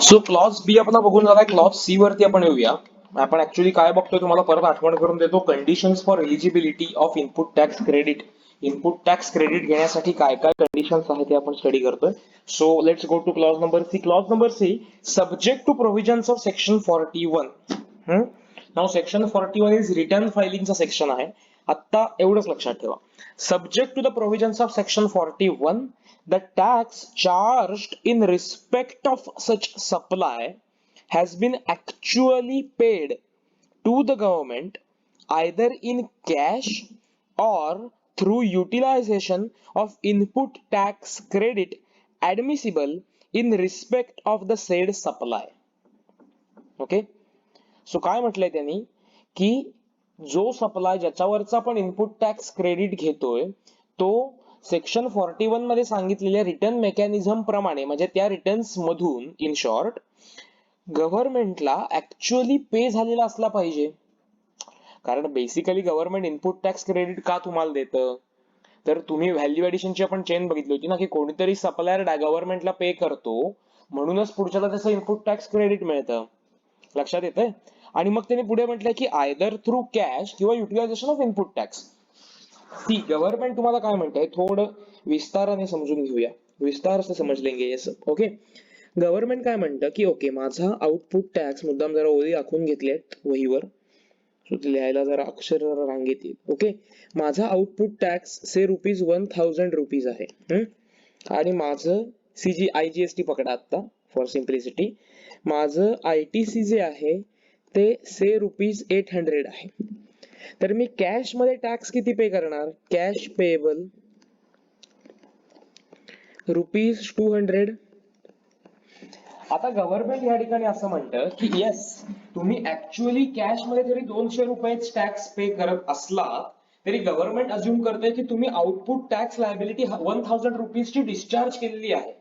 So clause बी आपला बघून झालाय. क्लॉज सी वरती आपण येऊया. आपण ऍक्च्युली काय बघतोय तुम्हाला परत आठवण करून देतो. Conditions for eligibility of input tax credit. Input tax credit घेण्यासाठी काय काय कंडिशन्स आहेत ते आपण स्टडी करतोय. So let's go to clause number C. Clause number C, subject to provisions of section 41. नाव सेक्शन 41 इज रिटर्न फायलिंगचा सेक्शन आहे. आता एवढंच लक्षात ठेवा. Subject to the provisions of section 41, the tax charged in respect of such supply has been actually paid to the government either in cash or through utilization of input tax credit admissible in respect of the said supply. Okay? So काय म्हटलंय त्यांनी की जो supply ज्याच्यावरचा आपण input tax credit घेतोय तो section 41 मध्ये सांगितलेल्या रिटर्न मेकॅनिझम प्रमाणे म्हणजे त्या रिटर्न्स मधून इन शॉर्ट गव्हर्नमेंटला ऍक्च्युअली पे झालेला असला पाहिजे. कारण basically government input tax credit का तुम्हाला देतं, तर तुम्ही व्हॅल्यू ऍडिशनची आपण चेन बघितली होती ना की कोणीतरी सप्लायर गव्हर्नमेंटला पे करतो म्हणूनच पुढच्याला त्याचं इनपुट टॅक्स क्रेडिट मिळतं. लक्षात येतंय. आणि मग त्यांनी पुढे म्हटलंय की आयदर थ्रू कॅश किंवा utilisation of input tax. See government तुम्हाला काय म्हणतंय थोडं विस्ताराने समजून घेऊया. विस्तार से समज लेंगे ये सब. ओके. गव्हर्नमेंट काय म्हणतं की ओके माझा आउटपुट टॅक्स, मुद्दाम जरा ओळी आखून घेतलेत वहीवर, लिहायला जरा अक्षर रांगेत येईल. ओके. माझा आउटपुट टॅक्स से ₹1000 आहे. आणि माझं IGST पकडा आता फॉर सिम्प्लिसिटी. माझं ITC जे आहे ते से ₹800 आहे. तर मी कॅश मध्ये टॅक्स किती पे करणार? Cash payable ₹200. आता गव्हर्नमेंट या ठिकाणी असं म्हणतं की येस तुम्ही ऍक्च्युअली कॅश मध्ये जरी ₹200 टॅक्स पे करत असला तरी गव्हर्नमेंट अज्युम करतंय की तुम्ही आउटपुट टॅक्स लायबिलिटी ₹1000 ची डिस्चार्ज केलेली आहे.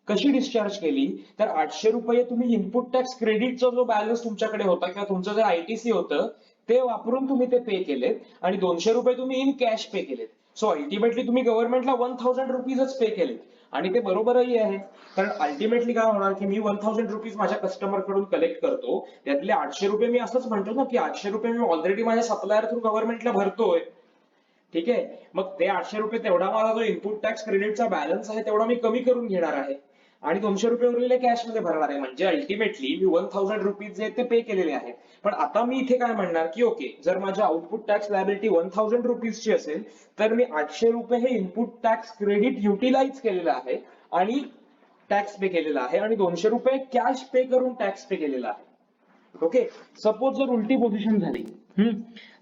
कशी डिस्चार्ज केली तर ₹800 तुम्ही इनपुट टॅक्स क्रेडिटचा जो बॅलन्स तुमच्याकडे होता किंवा तुमचं जे ITC होतं ते वापरून तुम्ही ते पे केलेत आणि ₹200 तुम्ही इन कॅश पे केलेत. सो अल्टिमेटली तुम्ही गव्हर्नमेंटला ₹1000च पे केलेत आणि ते बरोबरही आहे. कारण अल्टिमेटली काय होणार की मी ₹1000 माझ्या कस्टमर कडून कलेक्ट करतो, त्यातले ₹800 मी असंच म्हणतो ना की ₹800 मी ऑलरेडी माझ्या सप्लायर थ्रू गव्हर्नमेंटला भरतोय. ठीक आहे. मग ते ₹800 तेवढा माझा जो इनपुट टॅक्स क्रेडिटचा बॅलन्स आहे तेवढा मी कमी करून घेणार आहे आणि ₹200 उरलेले कॅश मध्ये भरणार आहे. म्हणजे अल्टिमेटली मी ₹1000 जे ते पे केलेले आहेत. पण आता मी इथे काय म्हणणार की ओके जर माझ्या आउटपुट टॅक्स लायबिलिटी ₹1000 ची असेल तर मी ₹800 हे इनपुट टॅक्स क्रेडिट युटिलाइज केलेलं आहे आणि टॅक्स पे केलेला आहे आणि ₹200 कॅश पे करून टॅक्स पे केलेला आहे. ओके. सपोज जर उलटी पोझिशन झाली,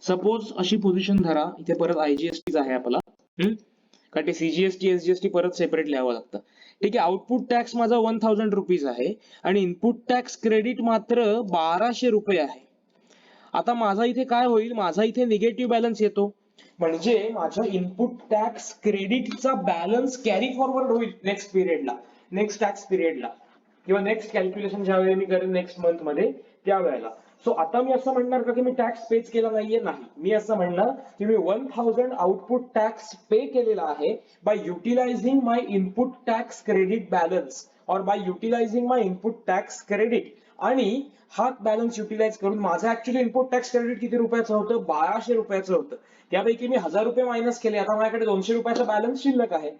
सपोज अशी पोझिशन धरा, इथे परत IGST आहे आपला, कारण ते CGST SGST परत सेपरेट लिहावं लागतं. ठीक आहे. आउटपुट टॅक्स माझा ₹1000 आहे आणि इनपुट टॅक्स क्रेडिट मात्र ₹1200 आहे. आता माझा इथे काय होईल, माझा इथे निगेटिव्ह बॅलन्स येतो म्हणजे माझ्या इनपुट टॅक्स क्रेडिटचा बॅलन्स कॅरी फॉरवर्ड होईल नेक्स्ट पिरियडला, नेक्स्ट टॅक्स पिरियडला किंवा नेक्स्ट कॅल्क्युलेशन ज्यावेळी मी करेन नेक्स्ट मंथ मध्ये त्यावेळेला. सो आता मी असं म्हणणार का की मी टॅक्स पेच केला नाहीये? नाही. मी असं म्हणणार की मी 1000 आउटपुट टॅक्स पे केलेला आहे बाय युटिलायझिंग माय इनपुट टॅक्स क्रेडिट बॅलन्स और बाय युटिलायझिंग माय इनपुट टॅक्स क्रेडिट. आणि हा बॅलन्स युटिलाइज करून माझं ऍक्च्युअली इनपुट टॅक्स क्रेडिट किती रुपयाचं होतं? ₹1200 होतं. त्यापैकी मी ₹1000 मायनस केले. आता माझ्याकडे ₹200 बॅलन्स शिल्लक आहे.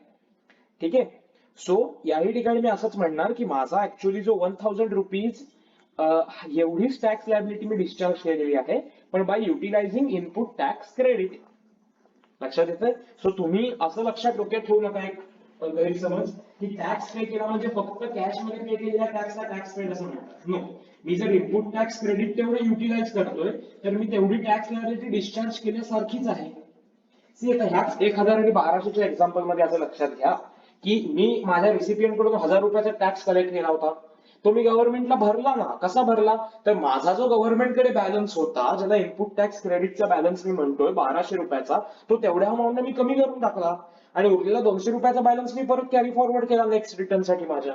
ठीक आहे. सो याही ठिकाणी मी असंच म्हणणार की माझा ऍक्च्युअली जो ₹1000 एवढीच टॅक्स लायबिलिटी मी डिस्चार्ज केलेली आहे पण by utilising input tax credit. लक्षात येतंय. सो तुम्ही असं लक्षात डोक्यात ठेवू नका एक गैरसमज की टॅक्स पे केला म्हणजे फक्त कॅश मध्ये पे केलेल्या टॅक्सला टॅक्स पेड असं म्हणतात. नो. मी जर इनपुट टॅक्स क्रेडिट तेवढं युटिलाइज करतोय तर मी तेवढी टॅक्स लायबिलिटी डिस्चार्ज केल्यासारखीच आहे. सी आता ह्याच 1000 आणि 1200च्या एक्झाम्पल मध्ये असं लक्षात घ्या की मी माझ्या रेसिपियंट कडून ₹1000 टॅक्स कलेक्ट केला होता. तो मी गव्हर्नमेंटला भरला ना. कसा भरला तर माझा जो गव्हर्नमेंटकडे बॅलन्स होता ज्याला इनपुट टॅक्स क्रेडिटचा बॅलन्स मी म्हणतोय ₹1200 तो तेवढ्या अमाऊंटने मी कमी करून टाकला आणि उरलेला ₹200 बॅलन्स मी परत कॅरी फॉरवर्ड केला नेक्स्ट रिटर्न साठी माझ्या.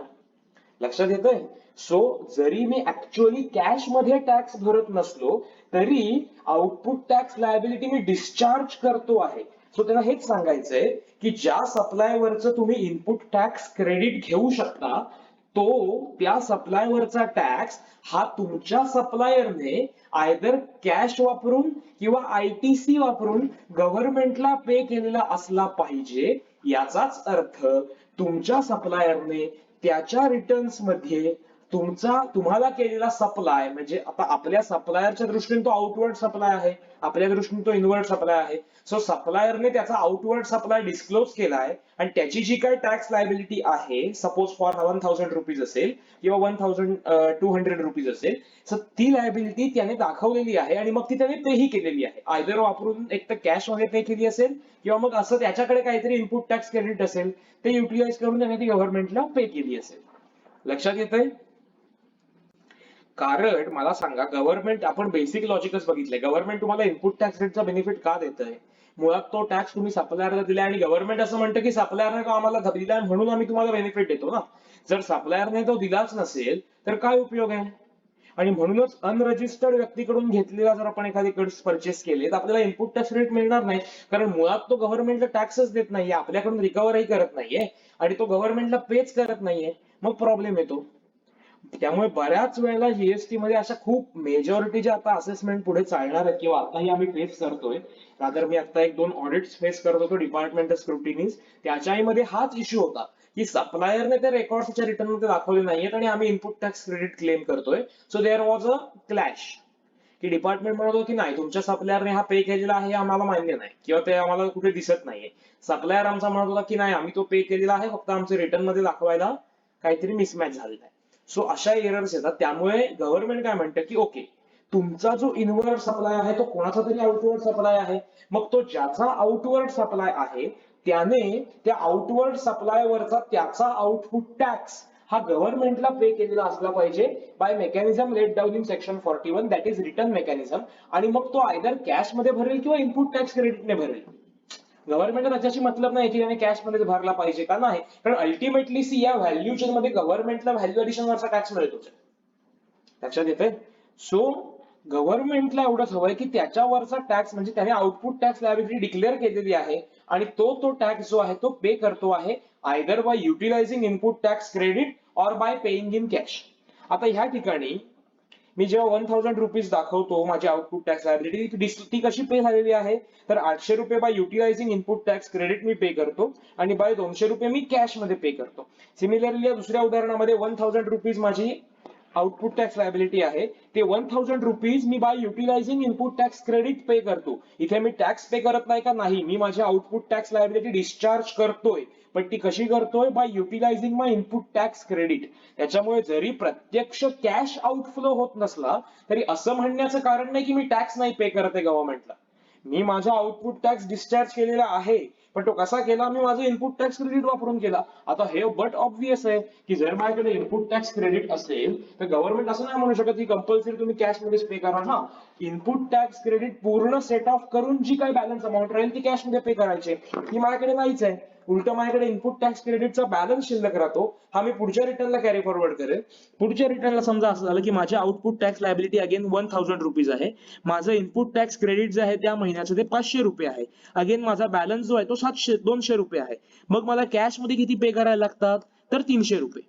लक्षात येतंय. सो जरी मी ऍक्च्युअली कॅश मध्ये टॅक्स भरत नसलो तरी आउटपुट टॅक्स लायबिलिटी मी डिस्चार्ज करतो आहे. सो त्यांना हेच सांगायचंय की ज्या सप्लायवरचं तुम्ही इनपुट टॅक्स क्रेडिट घेऊ शकता तो त्या सप्लायवरचा टॅक्स हा तुमच्या सप्लायरने आयदर कॅश वापरून किंवा आयटीसी वापरून गव्हर्नमेंटला पे केलेला असला पाहिजे. याचाच अर्थ तुमच्या सप्लायरने त्याच्या रिटर्न्स मध्ये तुम्हाला केलेला सप्लाय, म्हणजे आता आपल्या सप्लायरच्या दृष्टीने तो आउटवर्ड सप्लाय आहे, आपल्या दृष्टीने तो इनवर्ड सप्लाय आहे. सो सप्लायरने त्याचा आउटवर्ड सप्लाय डिस्क्लोज केलाय आणि त्याची जी काही टॅक्स लायबिलिटी आहे, सपोज फॉर 1000 रुपीज असेल किंवा 1200 रुपीज असेल, सो ती लायबिलिटी त्याने दाखवलेली आहे आणि मग ती त्याने पेही केलेली आहे. आयदर वापरून एक तर कॅश मध्ये पे केली असेल किंवा मग असं त्याच्याकडे काहीतरी इनपुट टॅक्स क्रेडिट असेल ते युटिलाइज करून त्याने ती गव्हर्नमेंटला पे केली असेल. लक्षात येतंय? कारण मला सांगा, गव्हर्नमेंट, आपण बेसिक लॉजिकच बघितलंय, गव्हर्नमेंट तुम्हाला इनपुट टॅक्स रेटचा बेनिफिट का देतंय? मुळात तो टॅक्स तुम्ही सप्लायरला दिलाय आणि गव्हर्नमेंट असं म्हणतं की सप्लायरने तो आम्हाला दिलाय म्हणून आम्ही तुम्हाला बेनिफिट देतो ना. जर सप्लायरने तो दिलाच नसेल तर काय उपयोग आहे? आणि म्हणूनच अनरजिस्टर्ड व्यक्तीकडून घेतलेला जर आपण एखादी गुड्स परचेस केले तर आपल्याला इनपुट टॅक्स रेट मिळणार नाही, कारण मुळात तो गव्हर्नमेंटला टॅक्सच देत नाहीये, आपल्याकडून रिकव्हरही करत नाहीये आणि तो गव्हर्नमेंटला पेच करत नाहीये. मग प्रॉब्लेम येतो. त्यामुळे बऱ्याच वेळेला जीएसटी मध्ये अशा खूप मेजॉरिटीच्या आता असेसमेंट पुढे चालणार आहेत किंवा आताही आम्ही फेस करतोय. रादर मी आता 1-2 ऑडिट्स फेस करत होतो डिपार्टमेंटल स्क्रुटिनीज, त्याच्याही मध्ये हाच इश्यू होता की सप्लायरने ते रेकॉर्ड्सच्या रिटर्न मध्ये दाखवले नाहीयेत आणि आम्ही इनपुट टॅक्स क्रेडिट क्लेम करतोय. So there was a clash की डिपार्टमेंट म्हणत होतं की नाही, तुमच्या सप्लायरने हा पे केलेला आहे आम्हाला मान्य नाही किंवा ते आम्हाला कुठे दिसत नाहीये. सप्लायर आमचा म्हणत होता की नाही, आम्ही तो पे केलेला आहे, फक्त आमचे रिटर्न मध्ये दाखवायला काहीतरी मिसमॅच झालेला आहे. सो अशा एरर्स येतात. त्यामुळे गव्हर्नमेंट काय म्हणतं की ओके, तुमचा जो इनवर्ड सप्लाय आहे तो कोणाचा तरी आउटवर्ड सप्लाय आहे, मग तो ज्याचा आउटवर्ड सप्लाय आहे त्याने त्या आउटवर्ड सप्लायवरचा त्याचा आउटपुट टॅक्स हा गव्हर्नमेंटला पे केलेला असला पाहिजे by mechanism laid down in section 41, that is return mechanism. आणि मग तो आयदर कॅश मध्ये भरेल किंवा इनपुट टॅक्स क्रेडिटने भरेल. गव्हर्नमेंटला त्याच्याशी मतलब नाही की त्याने कॅश मध्ये भरला पाहिजे का नाही, कारण अल्टिमेटली सी या व्हॅल्यू चेन मध्ये गव्हर्नमेंटला व्हॅल्यू ऍडिशन वरचा टॅक्स मिळतो. लक्षात येते? सो गव्हर्नमेंटला एवढंच हवंय की त्याच्यावरचा टॅक्स, म्हणजे त्याने आउटपुट टॅक्स लायबिलिटी डिक्लेअर केलेली आहे आणि तो टॅक्स जो आहे तो पे करतो आहे either by utilising input tax credit or by paying in cash. आता ह्या ठिकाणी मी जेव्हा 1000 रुपीज दाखवतो माझी आउटपुट टॅक्स लायबिलिटी, ती कशी पे झालेली आहे, तर 800 रुपये by utilising input tax credit मी पे करतो आणि बाय 200 रुपये मी कॅश मध्ये पे करतो. सिमिलरली दुसऱ्या उदाहरणामध्ये 1000 रुपीज माझी आउटपुट टॅक्स लायबिलिटी आहे, ते 1000 रुपीज मी by utilising input tax credit pay करतो. इथे मी टॅक्स पे करत नाही का? नाही, मी माझी आउटपुट टॅक्स लायबिलिटी डिस्चार्ज करतोय, पण ती कशी करतोय? बाय युटिलायझिंग माय इनपुट टॅक्स क्रेडिट. त्याच्यामुळे जरी प्रत्यक्ष कॅश आउटफ्लो होत नसला तरी असं म्हणण्याचं कारण नाही की मी टॅक्स नाही पे करते गव्हर्नमेंटला. मी माझा आउटपुट टॅक्स डिस्चार्ज केलेला आहे, पण तो कसा केला? मी माझं इनपुट टॅक्स क्रेडिट वापरून केला. आता हे बट ऑब्विस आहे की जर माझ्याकडे इनपुट टॅक्स क्रेडिट असेल तर गव्हर्नमेंट असं नाही म्हणू शकत की कंपल्सरी तुम्ही कॅश मध्येच पे करा. हा, इनपुट टॅक्स क्रेडिट पूर्ण सेट ऑफ करून जी काही बॅलन्स अमाऊंट राहील ती कॅश मध्ये पे करायची, ही माझ्याकडे नाहीच आहे. उलट माझ्याकडे इनपुट टॅक्स क्रेडिटचा बॅलन्स शिल्लक राहतो, हा मी पुढच्या रिटर्नला कॅरी फॉरवर्ड करेल. पुढच्या रिटर्नला समजा असं झालं की माझी output tax liability again 1000 rupees आहे, माझं इनपुट टॅक्स क्रेडिट जे आहे त्या महिन्याचं ते 500 रुपये आहे, अगेन माझा बॅलन्स जो आहे तो 200 रुपये आहे. मग मला कॅश मध्ये किती पे करायला लागतात? तर 300 रुपये.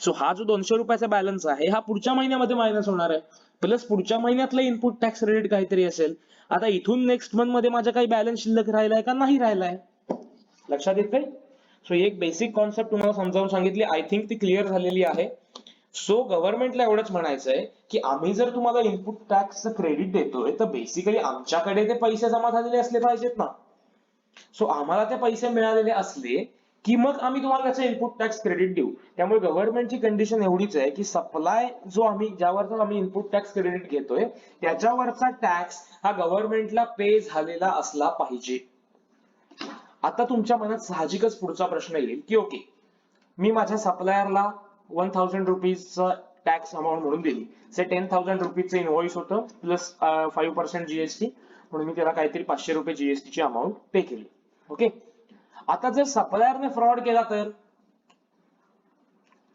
सो हा जो 200 रुपयाचा बॅलन्स आहे हा पुढच्या महिन्यामध्ये मायनस होणार आहे, प्लस पुढच्या महिन्यातलं इनपुट टॅक्स क्रेडिट काहीतरी असेल. आता इथून नेक्स्ट मंथ मध्ये माझा काही बॅलन्स शिल्लक राहिलाय का? नाही राहिलाय. लक्षात येते? सो एक बेसिक कॉन्सेप्ट तुम्हाला समजावून सांगितली, आय थिंक ती क्लिअर झालेली आहे. सो गव्हर्नमेंटला एवढंच म्हणायचंय की आम्ही जर तुम्हाला इनपुट टॅक्स क्रेडिट देतोय तर बेसिकली आमच्याकडे ते पैसे जमा झालेले असले पाहिजेत ना. सो आम्हाला ते पैसे मिळालेले असले की मग आम्ही तुम्हाला त्याचं इनपुट टॅक्स क्रेडिट देऊ. त्यामुळे गव्हर्नमेंटची कंडिशन एवढीच आहे की सप्लाय जो ज्यावरचा आम्ही इनपुट टॅक्स क्रेडिट घेतोय त्याच्यावरचा टॅक्स हा गव्हर्नमेंटला पे झालेला असला पाहिजे. आता तुमच्या मनात साहजिकच पुढचा प्रश्न येईल की ओके, मी माझ्या सप्लायरला 1000 रुपीजचा टॅक्स अमाऊंट म्हणून दिली, से 10,000 रुपीजचं इनव्हॉइस होतं प्लस 5% जीएसटी, म्हणून मी त्याला काहीतरी 500 रुपये जीएसटीची अमाऊंट पे केली. ओके, आता जर सप्लायरने फ्रॉड केला तर?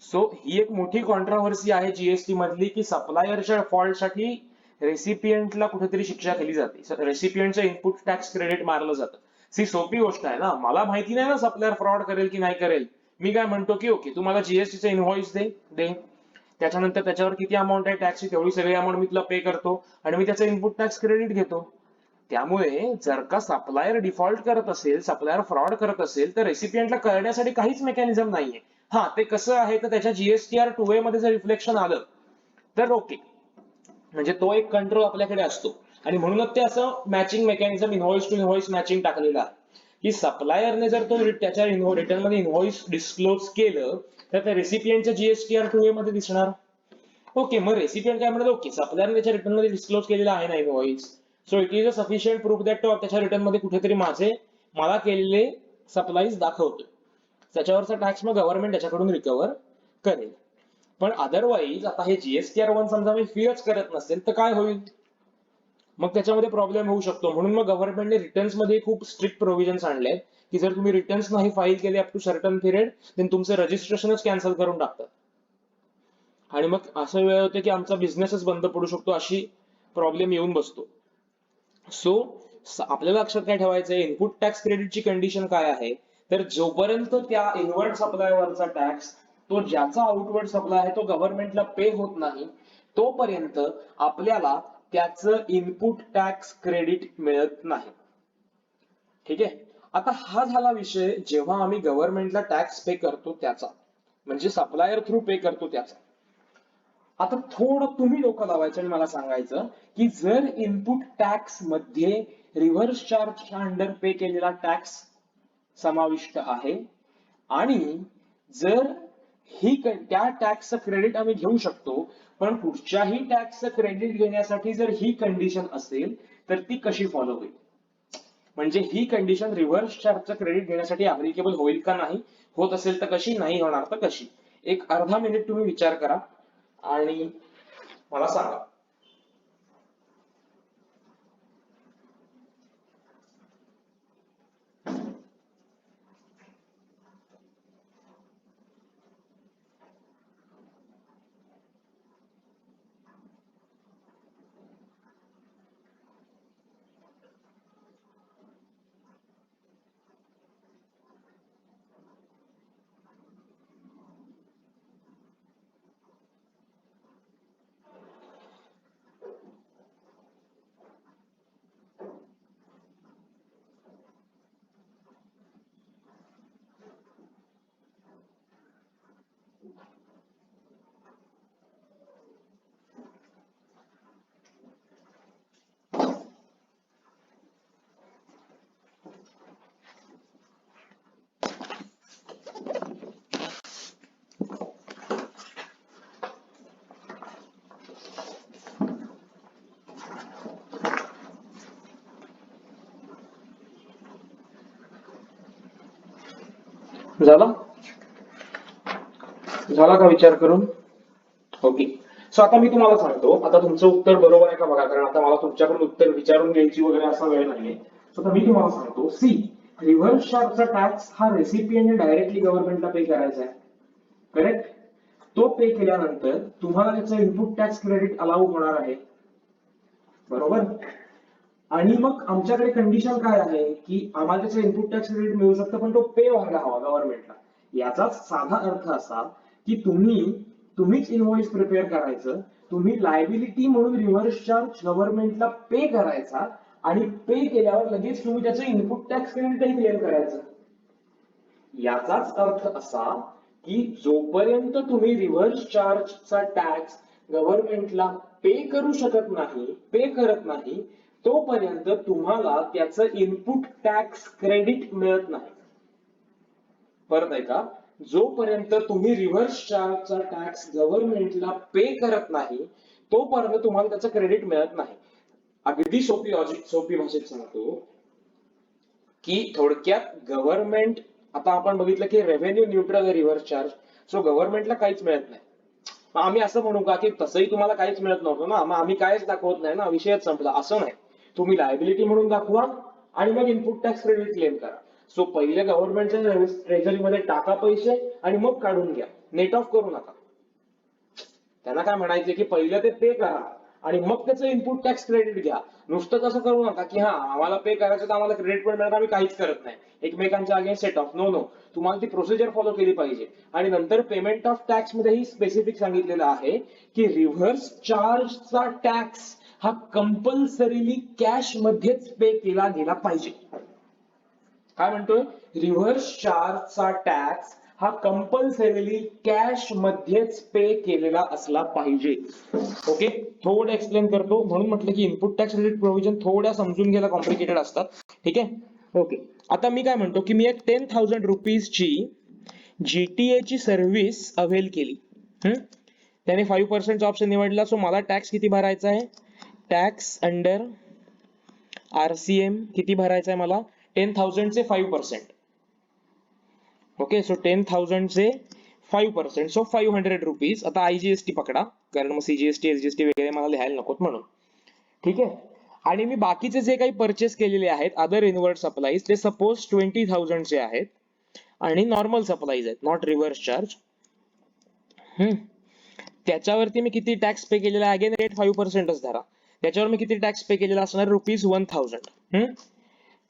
सो ही एक मोठी कॉन्ट्रोव्हर्सी आहे जीएसटी मधली की सप्लायरच्या फॉल्ट साठी रेसिपियंटला कुठेतरी शिक्षा केली जाते, रेसिपियंटचं इनपुट टॅक्स क्रेडिट मारलं जातं. सी सोपी गोष्ट आहे ना, मला माहिती नाही ना सप्लायर फ्रॉड करेल की नाही करेल, मी काय म्हणतो की ओके तू मला जीएसटीचं इनव्हॉइस दे त्याच्यानंतर त्याच्यावर किती अमाऊंट आहे टॅक्सची तेवढी सगळी अमाऊंट मी तुला पे करतो आणि मी त्याचं इनपुट टॅक्स क्रेडिट घेतो. त्यामुळे जर का सप्लायर डिफॉल्ट करत असेल, सप्लायर फ्रॉड करत असेल, तर रेसिपियंटला कळण्यासाठी काहीच मेकॅनिझम नाहीये. हा, ते कसं आहे तर त्याच्या जीएसटीआर 2A मध्ये जर रिफ्लेक्शन आलं तर ओके, म्हणजे तो एक कंट्रोल आपल्याकडे असतो आणि म्हणूनच ते असं matching mechanism invoice to invoice matching टाकलेलं आहे की सप्लायरने जर तो त्याच्या रिटर्न मध्ये इनव्हॉइस डिस्क्लोज केलं तर त्या रेसिपियंटच्या जीएसटीआर 2A मध्ये दिसणार. ओके, मग रेसिपियंट काय म्हणत, ओके सप्लायरने त्याच्या रिटर्न मध्ये डिस्क्लोज केलेला आहे ना invoice, so it is a sufficient proof that तो त्याच्या रिटर्न मध्ये कुठेतरी मला केलेले सप्लाईज दाखवतोय, त्याच्यावरचा टॅक्स मग गव्हर्नमेंट त्याच्याकडून रिकव्हर करेल. पण अदरवाईज आता हे जीएसटीआर 1 समजा मी फीच करत नसेल तर काय होईल, मग त्याच्यामध्ये प्रॉब्लेम होऊ शकतो. म्हणून मग गव्हर्नमेंटने रिटर्न्स मध्ये खूप स्ट्रिक्ट प्रोव्हिजन्स आणले की जर तुम्ही रिटर्न्स नाही फाईल केले up to certain period then तुमचं रजिस्ट्रेशनच कॅन्सल करून टाकतात आणि मग असं वेळ होते की आमचा बिझनेसच बंद पडू शकतो, अशी प्रॉब्लेम येऊन बसतो. सो आपल्याला लक्षात काय ठेवायचं आहे, इनपुट टॅक्स क्रेडिटची कंडिशन काय आहे, तर जोपर्यंत त्या इनवर्ड सप्लायवरचा टॅक्स तो ज्याचा आउटवर्ड सप्लाय आहे तो गव्हर्नमेंटला पे होत नाही तोपर्यंत आपल्याला त्याचं इनपुट टॅक्स क्रेडिट मिळत नाही. ठीक आहे, आता हा झाला विषय जेव्हा आम्ही गव्हर्नमेंटला टॅक्स पे करतो त्याचा, म्हणजे सप्लायर थ्रू पे करतो त्याचा. आता थोडं तुम्ही डोकं लावायचं आणि मला सांगायचं की जर इनपुट टॅक्स मध्ये रिव्हर्स चार्जच्या अंडर पे केलेला टॅक्स समाविष्ट आहे आणि जर त्या टॅक्सचं क्रेडिट आम्ही घेऊ शकतो, पण कुठच्याही टॅक्सचं क्रेडिट घेण्यासाठी जर ही कंडिशन असेल तर ती कशी फॉलो होईल, म्हणजे ही कंडिशन रिव्हर्स चार्जचं क्रेडिट घेण्यासाठी ऍप्लिकेबल होईल का नाही, होत असेल तर कशी, नाही होणार तर कशी. एक अर्धा मिनिट तुम्ही विचार करा आणि मला सांगा. झाला का विचार करून? ओके, सो आता मी तुम्हाला सांगतो, आता तुमचं उत्तर बरोबर आहे का बघा, कारण आता मला तुमच्याकडून उत्तर विचारून घ्यायची वगैरे असा वेळ नाहीये. सो आता मी तुम्हाला सांगतो, सी रिव्हर्स चार्जचा टॅक्स हा रेसिपियंटने डायरेक्टली गव्हर्नमेंटला पे करायचा आहे, करेक्ट. तो पे केल्यानंतर तुम्हाला त्याचं इनपुट टॅक्स क्रेडिट अलाउ होणार आहे, बरोबर. आणि मग आमच्याकडे कंडिशन काय आहे की आम्हाला त्याचं इनपुट टॅक्स क्रेडिट मिळू शकतं पण तो पे व्हायला हवा गव्हर्नमेंटला. याचाच साधा अर्थ असा की तुम्हीच इनव्हॉइस प्रिपेअर करायचं, तुम्ही लायबिलिटी म्हणून रिव्हर्स चार्ज गव्हर्नमेंटला पे करायचा आणि पे केल्यावर लगेच तुम्ही त्याचं इनपुट टॅक्स क्रेडिटही क्लेम करायचं. याचाच अर्थ असा की जोपर्यंत तुम्ही रिव्हर्स चार्जचा टॅक्स गव्हर्नमेंटला पे करत नाही तोपर्यंत तुम्हाला त्याचं इनपुट टॅक्स क्रेडिट मिळत नाही. परत आहे का, जोपर्यंत तुम्ही रिव्हर्स चार्जचा टॅक्स गव्हर्नमेंटला पे करत नाही तोपर्यंत तुम्हाला त्याचं क्रेडिट मिळत नाही. अगदी सोपी भाषेत सांगतो की थोडक्यात गव्हर्नमेंट, आता आपण बघितलं की revenue neutral reverse charge, so गव्हर्नमेंटला काहीच मिळत नाही. मग आम्ही असं म्हणू का की तसंही तुम्हाला काहीच मिळत नव्हतं ना, मग आम्ही काहीच दाखवत नाही ना, विषयच संपला, असं नाही. तुम्ही लायबिलिटी म्हणून दाखवा आणि मग इनपुट टॅक्स क्रेडिट क्लेम करा. सो पहिले गव्हर्नमेंटच्या ट्रेझरीमध्ये टाका पैसे आणि मग काढून घ्या, नेट ऑफ करू नका. त्यांना काय म्हणायचे की पहिलं ते पे करा आणि मग त्याचं इनपुट टॅक्स क्रेडिट घ्या. नुसतं कसं करू नका की हा आम्हाला पे करायचं तर आम्हाला क्रेडिट पण मिळणार, आम्ही काहीच करत नाही एकमेकांच्या against set off. No no, तुम्हाला ती प्रोसिजर फॉलो केली पाहिजे. आणि नंतर पेमेंट ऑफ टॅक्स मध्येही स्पेसिफिक सांगितलेलं आहे की रिव्हर्स चार्जचा टॅक्स हा कंपल्सरीली कॅश मध्येच पे केला गेला पाहिजे. काय म्हणतोय? रिव्हर्स चार्जचा टॅक्स हा कंपल्सरीली कॅश मध्येच पे केलेला असला पाहिजे. ओके, थोडं एक्सप्लेन करतो म्हणून म्हटलं की इनपुट टॅक्स रिलेटेड प्रोव्हिजन थोड्या समजून घ्यायला कॉम्प्लिकेटेड असतात. ठीक आहे, ओके. आता मी काय म्हणतो की मी एक 10,000 रुपीजची जीटीए ची सर्व्हिस अवेल केली. त्याने 5% ऑप्शन निवडला. सो मला टॅक्स किती भरायचा आहे? टॅक्स अंडर आरसीएम किती भरायचा आहे मला? 10,000 चे 5%. ओके, सो 10,000 चे 5%, सो 500 रुपीज. आता आयजीएसटी पकडा, कारण मग सीजीएसटी एसजीएसटी वगैरे मला लिहायला नकोत म्हणून. ठीक आहे, आणि मी बाकीचे जे काही परचेस केलेले आहेत अदर इनवर्ड सप्लाईज ते सपोज 20,000 चे आहेत आणि नॉर्मल सप्लाईज आहेत, नॉट रिव्हर्स चार्ज. त्याच्यावरती मी किती टॅक्स पे केलेला आहे? अगेन रेट 5%च धरा. त्याच्यावर मी किती टॅक्स पे केलेला असणार? ₹1,000.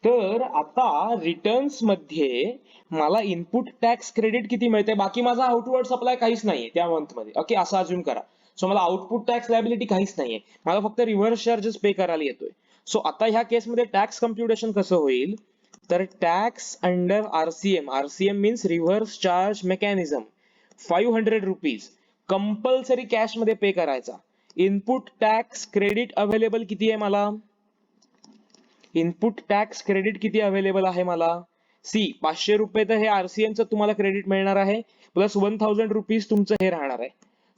तर आता रिटर्न्स मध्ये मला इनपुट टॅक्स क्रेडिट किती मिळते? बाकी माझा आउटवर्ड सप्लाय काहीच नाहीये त्या मंथ मध्ये. ओके, असं अज्युम करा. सो मला आउटपुट टॅक्स लायबिलिटी काहीच नाहीये, मला फक्त रिव्हर्स चार्जेस पे करायला येतोय. सो आता ह्या केसमध्ये टॅक्स कम्प्युटेशन कसं होईल? तर tax under RCM, RCM means reverse charge mechanism, 500 rupees compulsory cash मध्ये पे करायचा. इनपुट टॅक्स क्रेडिट अवेलेबल किती आहे मला? इनपुट टॅक्स क्रेडिट किती अवेलेबल आहे मला? सी 500 रुपये तर हे आरसीएमचं तुम्हाला क्रेडिट मिळणार आहे, प्लस 1,000 रुपीज तुमचं हे राहणार आहे.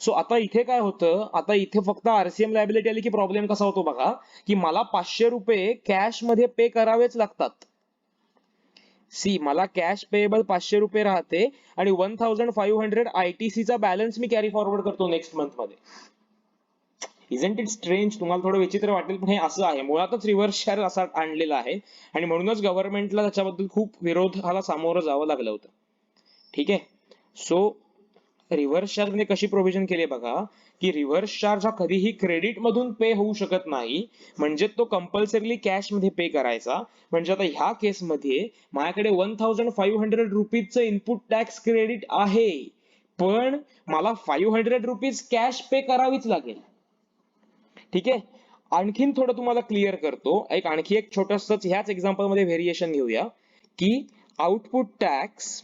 सो आता इथे काय होतं? आता इथे फक्त आरसीएम लायबिलिटी आली की प्रॉब्लेम कसा होतो बघा, की मला 500 रुपये कॅश मध्ये पे करावेच लागतात. सी, मला कॅश पेएबल 500 रुपये राहते आणि 1,500 आयटीसी चा बॅलन्स मी कॅरी फॉरवर्ड करतो नेक्स्ट मंथ मध्ये. Isn't it strange? तुम्हाला थोडं विचित्र वाटेल, पण हे असं आहे. मुळातच रिव्हर्स चार्ज असा आणलेला आहे आणि म्हणूनच गव्हर्नमेंटला त्याच्याबद्दल खूप विरोधाला सामोरं जावं लागलं होतं. ठीक आहे, सो रिव्हर्स चार्ज मध्ये कशी प्रोव्हिजन केली बघा, की रिव्हर्स चार्ज हा कधीही क्रेडिट मधून पे होऊ शकत नाही, म्हणजे तो कंपल्सरीली कॅश मध्ये पे करायचा. म्हणजे आता ह्या केसमध्ये माझ्याकडे 1,500 रुपीजचं इनपुट टॅक्स क्रेडिट आहे, पण मला 500 रुपीज कॅश पे करावीच लागेल. ठीक आहे, आणखीन थोडं तुम्हाला क्लिअर करतो. आणखी एक छोटंसं ह्याच एक्झाम्पल मध्ये व्हेरिएशन घेऊया, की आउटपुट टॅक्स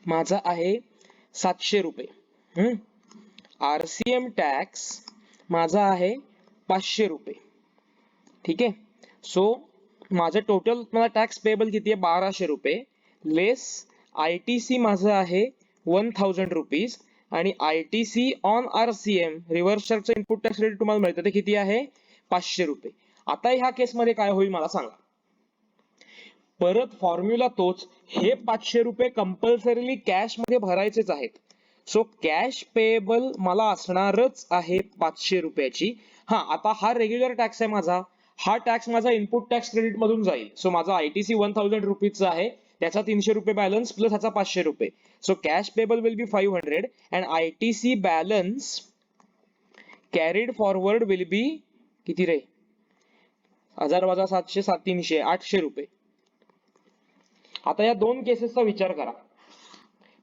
माझा आहे 700 रुपये. आरसीएम टॅक्स माझा आहे 500 रुपये. ठीक आहे, सो माझं टोटल मला टॅक्स पेबल किती आहे? 1,200 रुपये, लेस आयटीसी माझं आहे 1,000 रुपीज, आणि आयटीसी ऑन आरसीएम रिव्हर्स चार्जचं इनपुट टॅक्स क्रेडिट तुम्हाला मिळतं ते किती आहे? 500 रुपये. आता ह्या केसमध्ये काय होईल मला सांगा? परत फॉर्म्युला तोच, हे 500 रुपये कंपल्सरीली कॅश मध्ये भरायचेच आहेत. सो कॅश पेएबल मला असणारच आहे 500 रुपयाची. आता हा रेग्युलर टॅक्स आहे माझा, हा टॅक्स माझा इनपुट टॅक्स क्रेडिट मधून जाईल. सो माझा आयटीसी 1,000 रुपीजचा आहे, त्याचा 300 रुपये बॅलन्स प्लस ह्याचा 500 रुपये. So cash payable will be 500 and ITC balance carried forward will be किती रे? 1000 वजा 700 300 800 रुपये. आता या दोन केसेसचा विचार करा.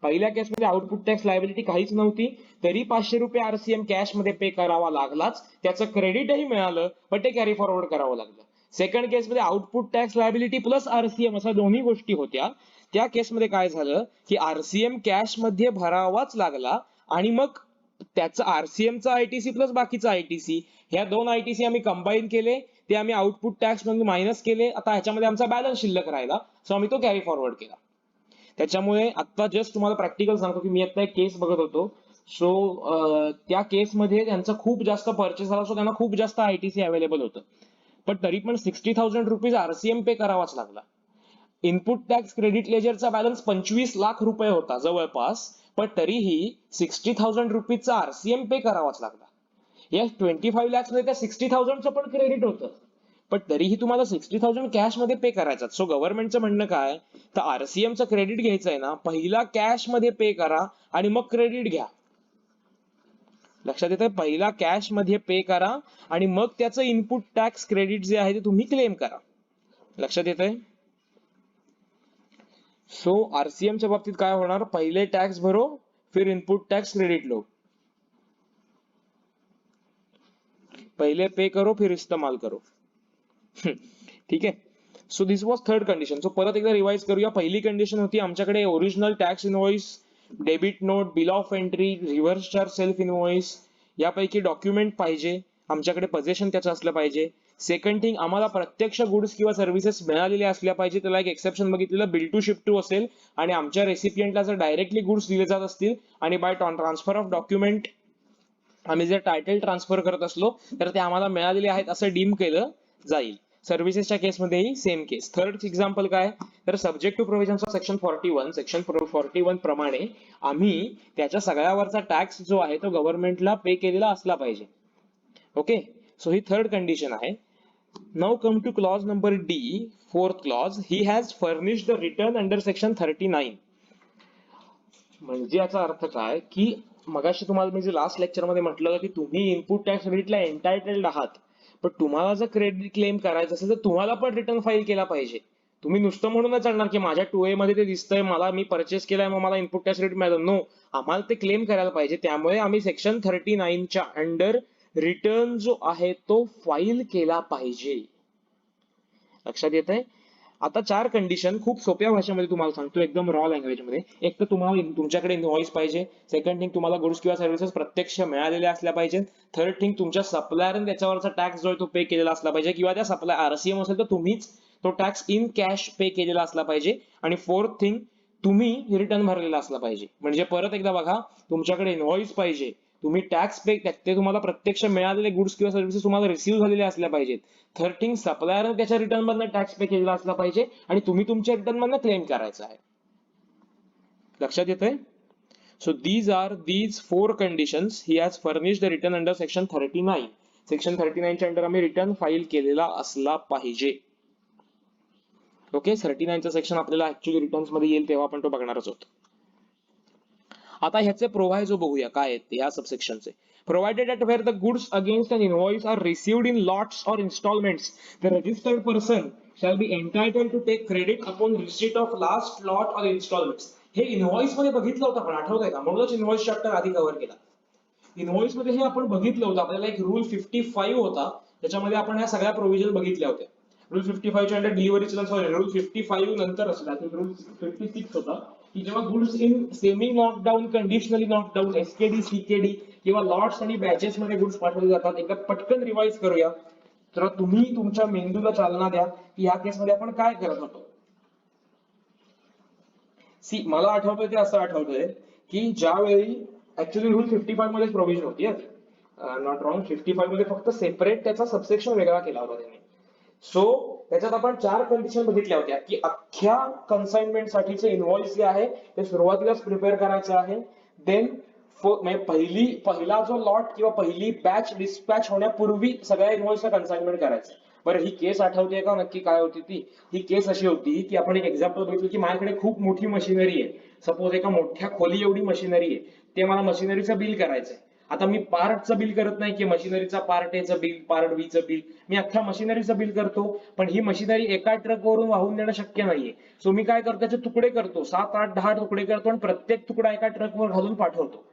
पहिल्या केसमध्ये आउटपुट टॅक्स लायबिलिटी काहीच नव्हती, तरी 500 रुपये आरसीएम कॅश मध्ये पे करावा लागलाच, त्याचं क्रेडिटही मिळालं पण ते कॅरी फॉरवर्ड करावं लागलं. सेकंड केसमध्ये output tax liability plus RCM अशा दोन्ही गोष्टी होत्या. त्या केसमध्ये काय झालं की आरसीएम कॅश मध्ये भरावाच लागला आणि मग त्याचं आरसीएमचा आयटीसी प्लस बाकीचा आयटीसी, ह्या दोन आयटीसी आम्ही कंबाईन केले, ते आम्ही आउटपुट टॅक्स मधून मायनस केले. आता ह्याच्यामध्ये आमचा बॅलन्स शिल्लक राहिला, सो आम्ही तो कॅरी फॉरवर्ड केला. त्याच्यामुळे आता जस्ट तुम्हाला प्रॅक्टिकल सांगतो की मी आता एक केस बघत होतो. सो त्या केसमध्ये त्यांचा खूप जास्त परचेस झाला, सो त्यांना खूप जास्त आयटीसी अवेलेबल होतं, पण तरी पण 60,000 रुपीज आरसीएम पे करावाच लागला. इनपुट टॅक्स क्रेडिट लेजरचा बॅलन्स 25 लाख रुपये होता जवळपास, पण तरीही 60,000 रुपीजचा आरसीएम पे करावाच लागला. या 25 लाख मध्ये त्या 60,000चं पण क्रेडिट होतं, पण तरीही तुम्हाला 60,000 कॅश मध्ये पे करायचं. सो गव्हर्नमेंटचं म्हणणं काय, तर आरसीएमचं क्रेडिट घ्यायचं आहे ना, पहिला कॅश मध्ये पे करा आणि मग क्रेडिट घ्या. लक्षात येतंय? पहिला कॅश मध्ये पे करा आणि मग त्याचं इनपुट टॅक्स क्रेडिट जे आहे ते तुम्ही क्लेम करा. लक्षात येतंय? सो आरसीएम च्या बाबतीत काय होणार? पहिले टॅक्स भरो, फिर इनपुट टॅक्स क्रेडिट लो. पहिले पे करो, फिर इस्तेमाल करो. ठीक आहे. So this was third condition. So परत एकदा रिवाइज करूया. पहिली कंडिशन होती आमच्याकडे original tax invoice, debit note, bill of entry, reverse charge self invoice यापैकी डॉक्युमेंट पाहिजे, आमच्याकडे पोझेशन त्याचं असलं पाहिजे. सेकंड थिंग, आम्हाला प्रत्यक्ष गुड्स किंवा सर्व्हिसेस मिळालेल्या असल्या पाहिजे. त्याला एक एक्सेप्शन बघितलेलं बिल टू शिप टू असेल आणि आमच्या रेसिपियंटला जर डायरेक्टली गुड्स दिले जात असतील आणि बाय ट्रान्सफर ऑफ डॉक्युमेंट आम्ही जर टायटल ट्रान्सफर करत असलो तर ते आम्हाला मिळालेले आहेत असं डीम केलं जाईल. सर्व्हिसेसच्या केसमध्येही सेम केस. थर्ड एक्झाम्पल काय? तर subject to provisions of section 41, section 41 प्रमाणे आम्ही त्याच्या सगळ्यावरचा टॅक्स जो आहे तो गव्हर्नमेंटला पे केलेला असला पाहिजे. ओके, सो ही थर्ड कंडिशन आहे. Now come to clause number D, fourth clause. He has furnished the return under section 39. म्हणजे याचा अर्थ काय की मगाशी तुम्हाला मी जे लास्ट लेक्चर मध्ये म्हटलं की तुम्ही इनपुट टॅक्स क्रेडिटला एंटायटल्ड आहात, पण तुम्हाला जर क्रेडिट क्लेम करायचं असेल तर तुम्हाला पण रिटर्न फाईल केला पाहिजे. तुम्ही नुसतं म्हणून चालणार की माझ्या 2A मध्ये ते दिसतंय, मला मी परचेस केलाय मग मला इनपुट टॅक्स क्रेडिट मिळालं. नो, आम्हाला ते क्लेम करायला पाहिजे. त्यामुळे आम्ही सेक्शन 39 च्या अंडर रिटर्न जो आहे तो फाईल केला पाहिजे. लक्षात येतंय? आता 4 कंडिशन खूप सोप्या भाषेमध्ये तुम्हाला सांगतो, एकदम रॉ लँग्वेज मध्ये. एक तर तुम्हाला तुमच्याकडे इनव्हॉइस पाहिजे. सेकंड थिंग, तुम्हाला गुड्स किंवा सर्व्हिसेस प्रत्यक्ष मिळालेल्या असल्या पाहिजे. थर्ड थिंग, तुमच्या सप्लायरने त्याच्यावरचा टॅक्स जो आहे तो पे केलेला असला पाहिजे किंवा त्या सप्लाय आरसीएम असेल तर तुम्हीच तो टॅक्स इन कॅश पे केलेला असला पाहिजे. आणि फोर्थ थिंग, तुम्ही रिटर्न भरलेला असला पाहिजे. म्हणजे परत एकदा बघा, तुमच्याकडे इनव्हॉइस पाहिजे, तुम्ही टॅक्स पे ते तुम्हाला प्रत्यक्ष मिळालेले गुड्स किंवा सर्व्हिसेस तुम्हाला रिसीव्ह झालेले असल्या पाहिजेत. थर्ड थिंग, सप्लायर त्याच्या रिटर्न मधनं टॅक्स पे केलेला असला पाहिजे आणि तुम्ही तुमच्या रिटर्न मधनं क्लेम करायचं आहे. लक्षात येतंय? So these 4 conditions he has furnished the return under section 39. Section 39 च्या अंडर आम्ही रिटर्न फाईल केलेला असला पाहिजे. ओके, 39 चा सेक्शन आपल्याला ऍक्च्युअली रिटर्न्स मध्ये येईल तेव्हा आपण तो बघणारच आहोत. आता ह्याचे प्रोव्हायझो बघूया काय आहेत ते या सबसेक्शनचे. Provided that where the goods against an invoice are received in lots or installments, the registered person shall be entitled to take credit upon receipt of last lot or installments. हे इनव्हॉइस मध्ये बघितलं होतं आपण, आठवतंय का? म्हणूनच invoice chapter आधी cover केला. इनव्हॉइस मध्ये हे आपण बघितलं होतं. आपल्याला एक रूल 55 होता, त्याच्यामध्ये आपण ह्या सगळ्या प्रोव्हिजन बघितल्या होत्या. रूल 55 च्या under delivery challan, sorry rule 55 नंतर असला रूल 56 होता की जेव्हा goods in semi knockdown, conditionally knockdown, SKD, CKD किंवा लॉट्स आणि बॅचेस मध्ये गुड्स पाठवले जातात. एकदा पटकन रिवाइज करूया तर तुम्ही तुमच्या मेंदूला चालना द्या की या केस मध्ये आपण काय करत होतो. सी, मला आठवतंय ते असं आठवतंय की ज्यावेळी ऍक्च्युअली रूल 55 मध्ये प्रोव्हिजन होती, नॉट रॉंग, 55 मध्ये फक्त सेपरेट त्याचा सबसेक्शन वेगळा केला होता त्यांनी. सो त्याच्यात आपण 4 कंडिशन बघितल्या होत्या की अख्ख्या कन्साइनमेंट साठीचे इनव्हॉइस जे आहे ते सुरुवातीलाच प्रिपेअर करायचं आहे. देन पहिला जो लॉट किंवा पहिली बॅच डिस्पॅच होण्यापूर्वी सगळ्या इनव्हॉइसचा कन्साइनमेंट करायचं. बरं, ही केस आठवते का नक्की काय होती ती? ही केस अशी होती की आपण एक एक्झाम्पल बघितलं की माझ्याकडे खूप मोठी मशिनरी आहे. सपोज एका मोठ्या खोली एवढी मशिनरी आहे, ते मला मशिनरीचं बिल करायचंय. आता मी पार्टचं बिल करत नाही की मशिनरीचा पार्ट एचं बिल, पार्ट बीचं बिल, मी अख्ख्या मशिनरीचं बिल करतो. पण ही मशिनरी एका ट्रक वरून वाहून देणं शक्य नाहीये. सो मी काय करतो, त्याचे तुकडे करतो, 7, 8, 10 तुकडे करतो आणि प्रत्येक तुकडा एका ट्रकवर घालून पाठवतो.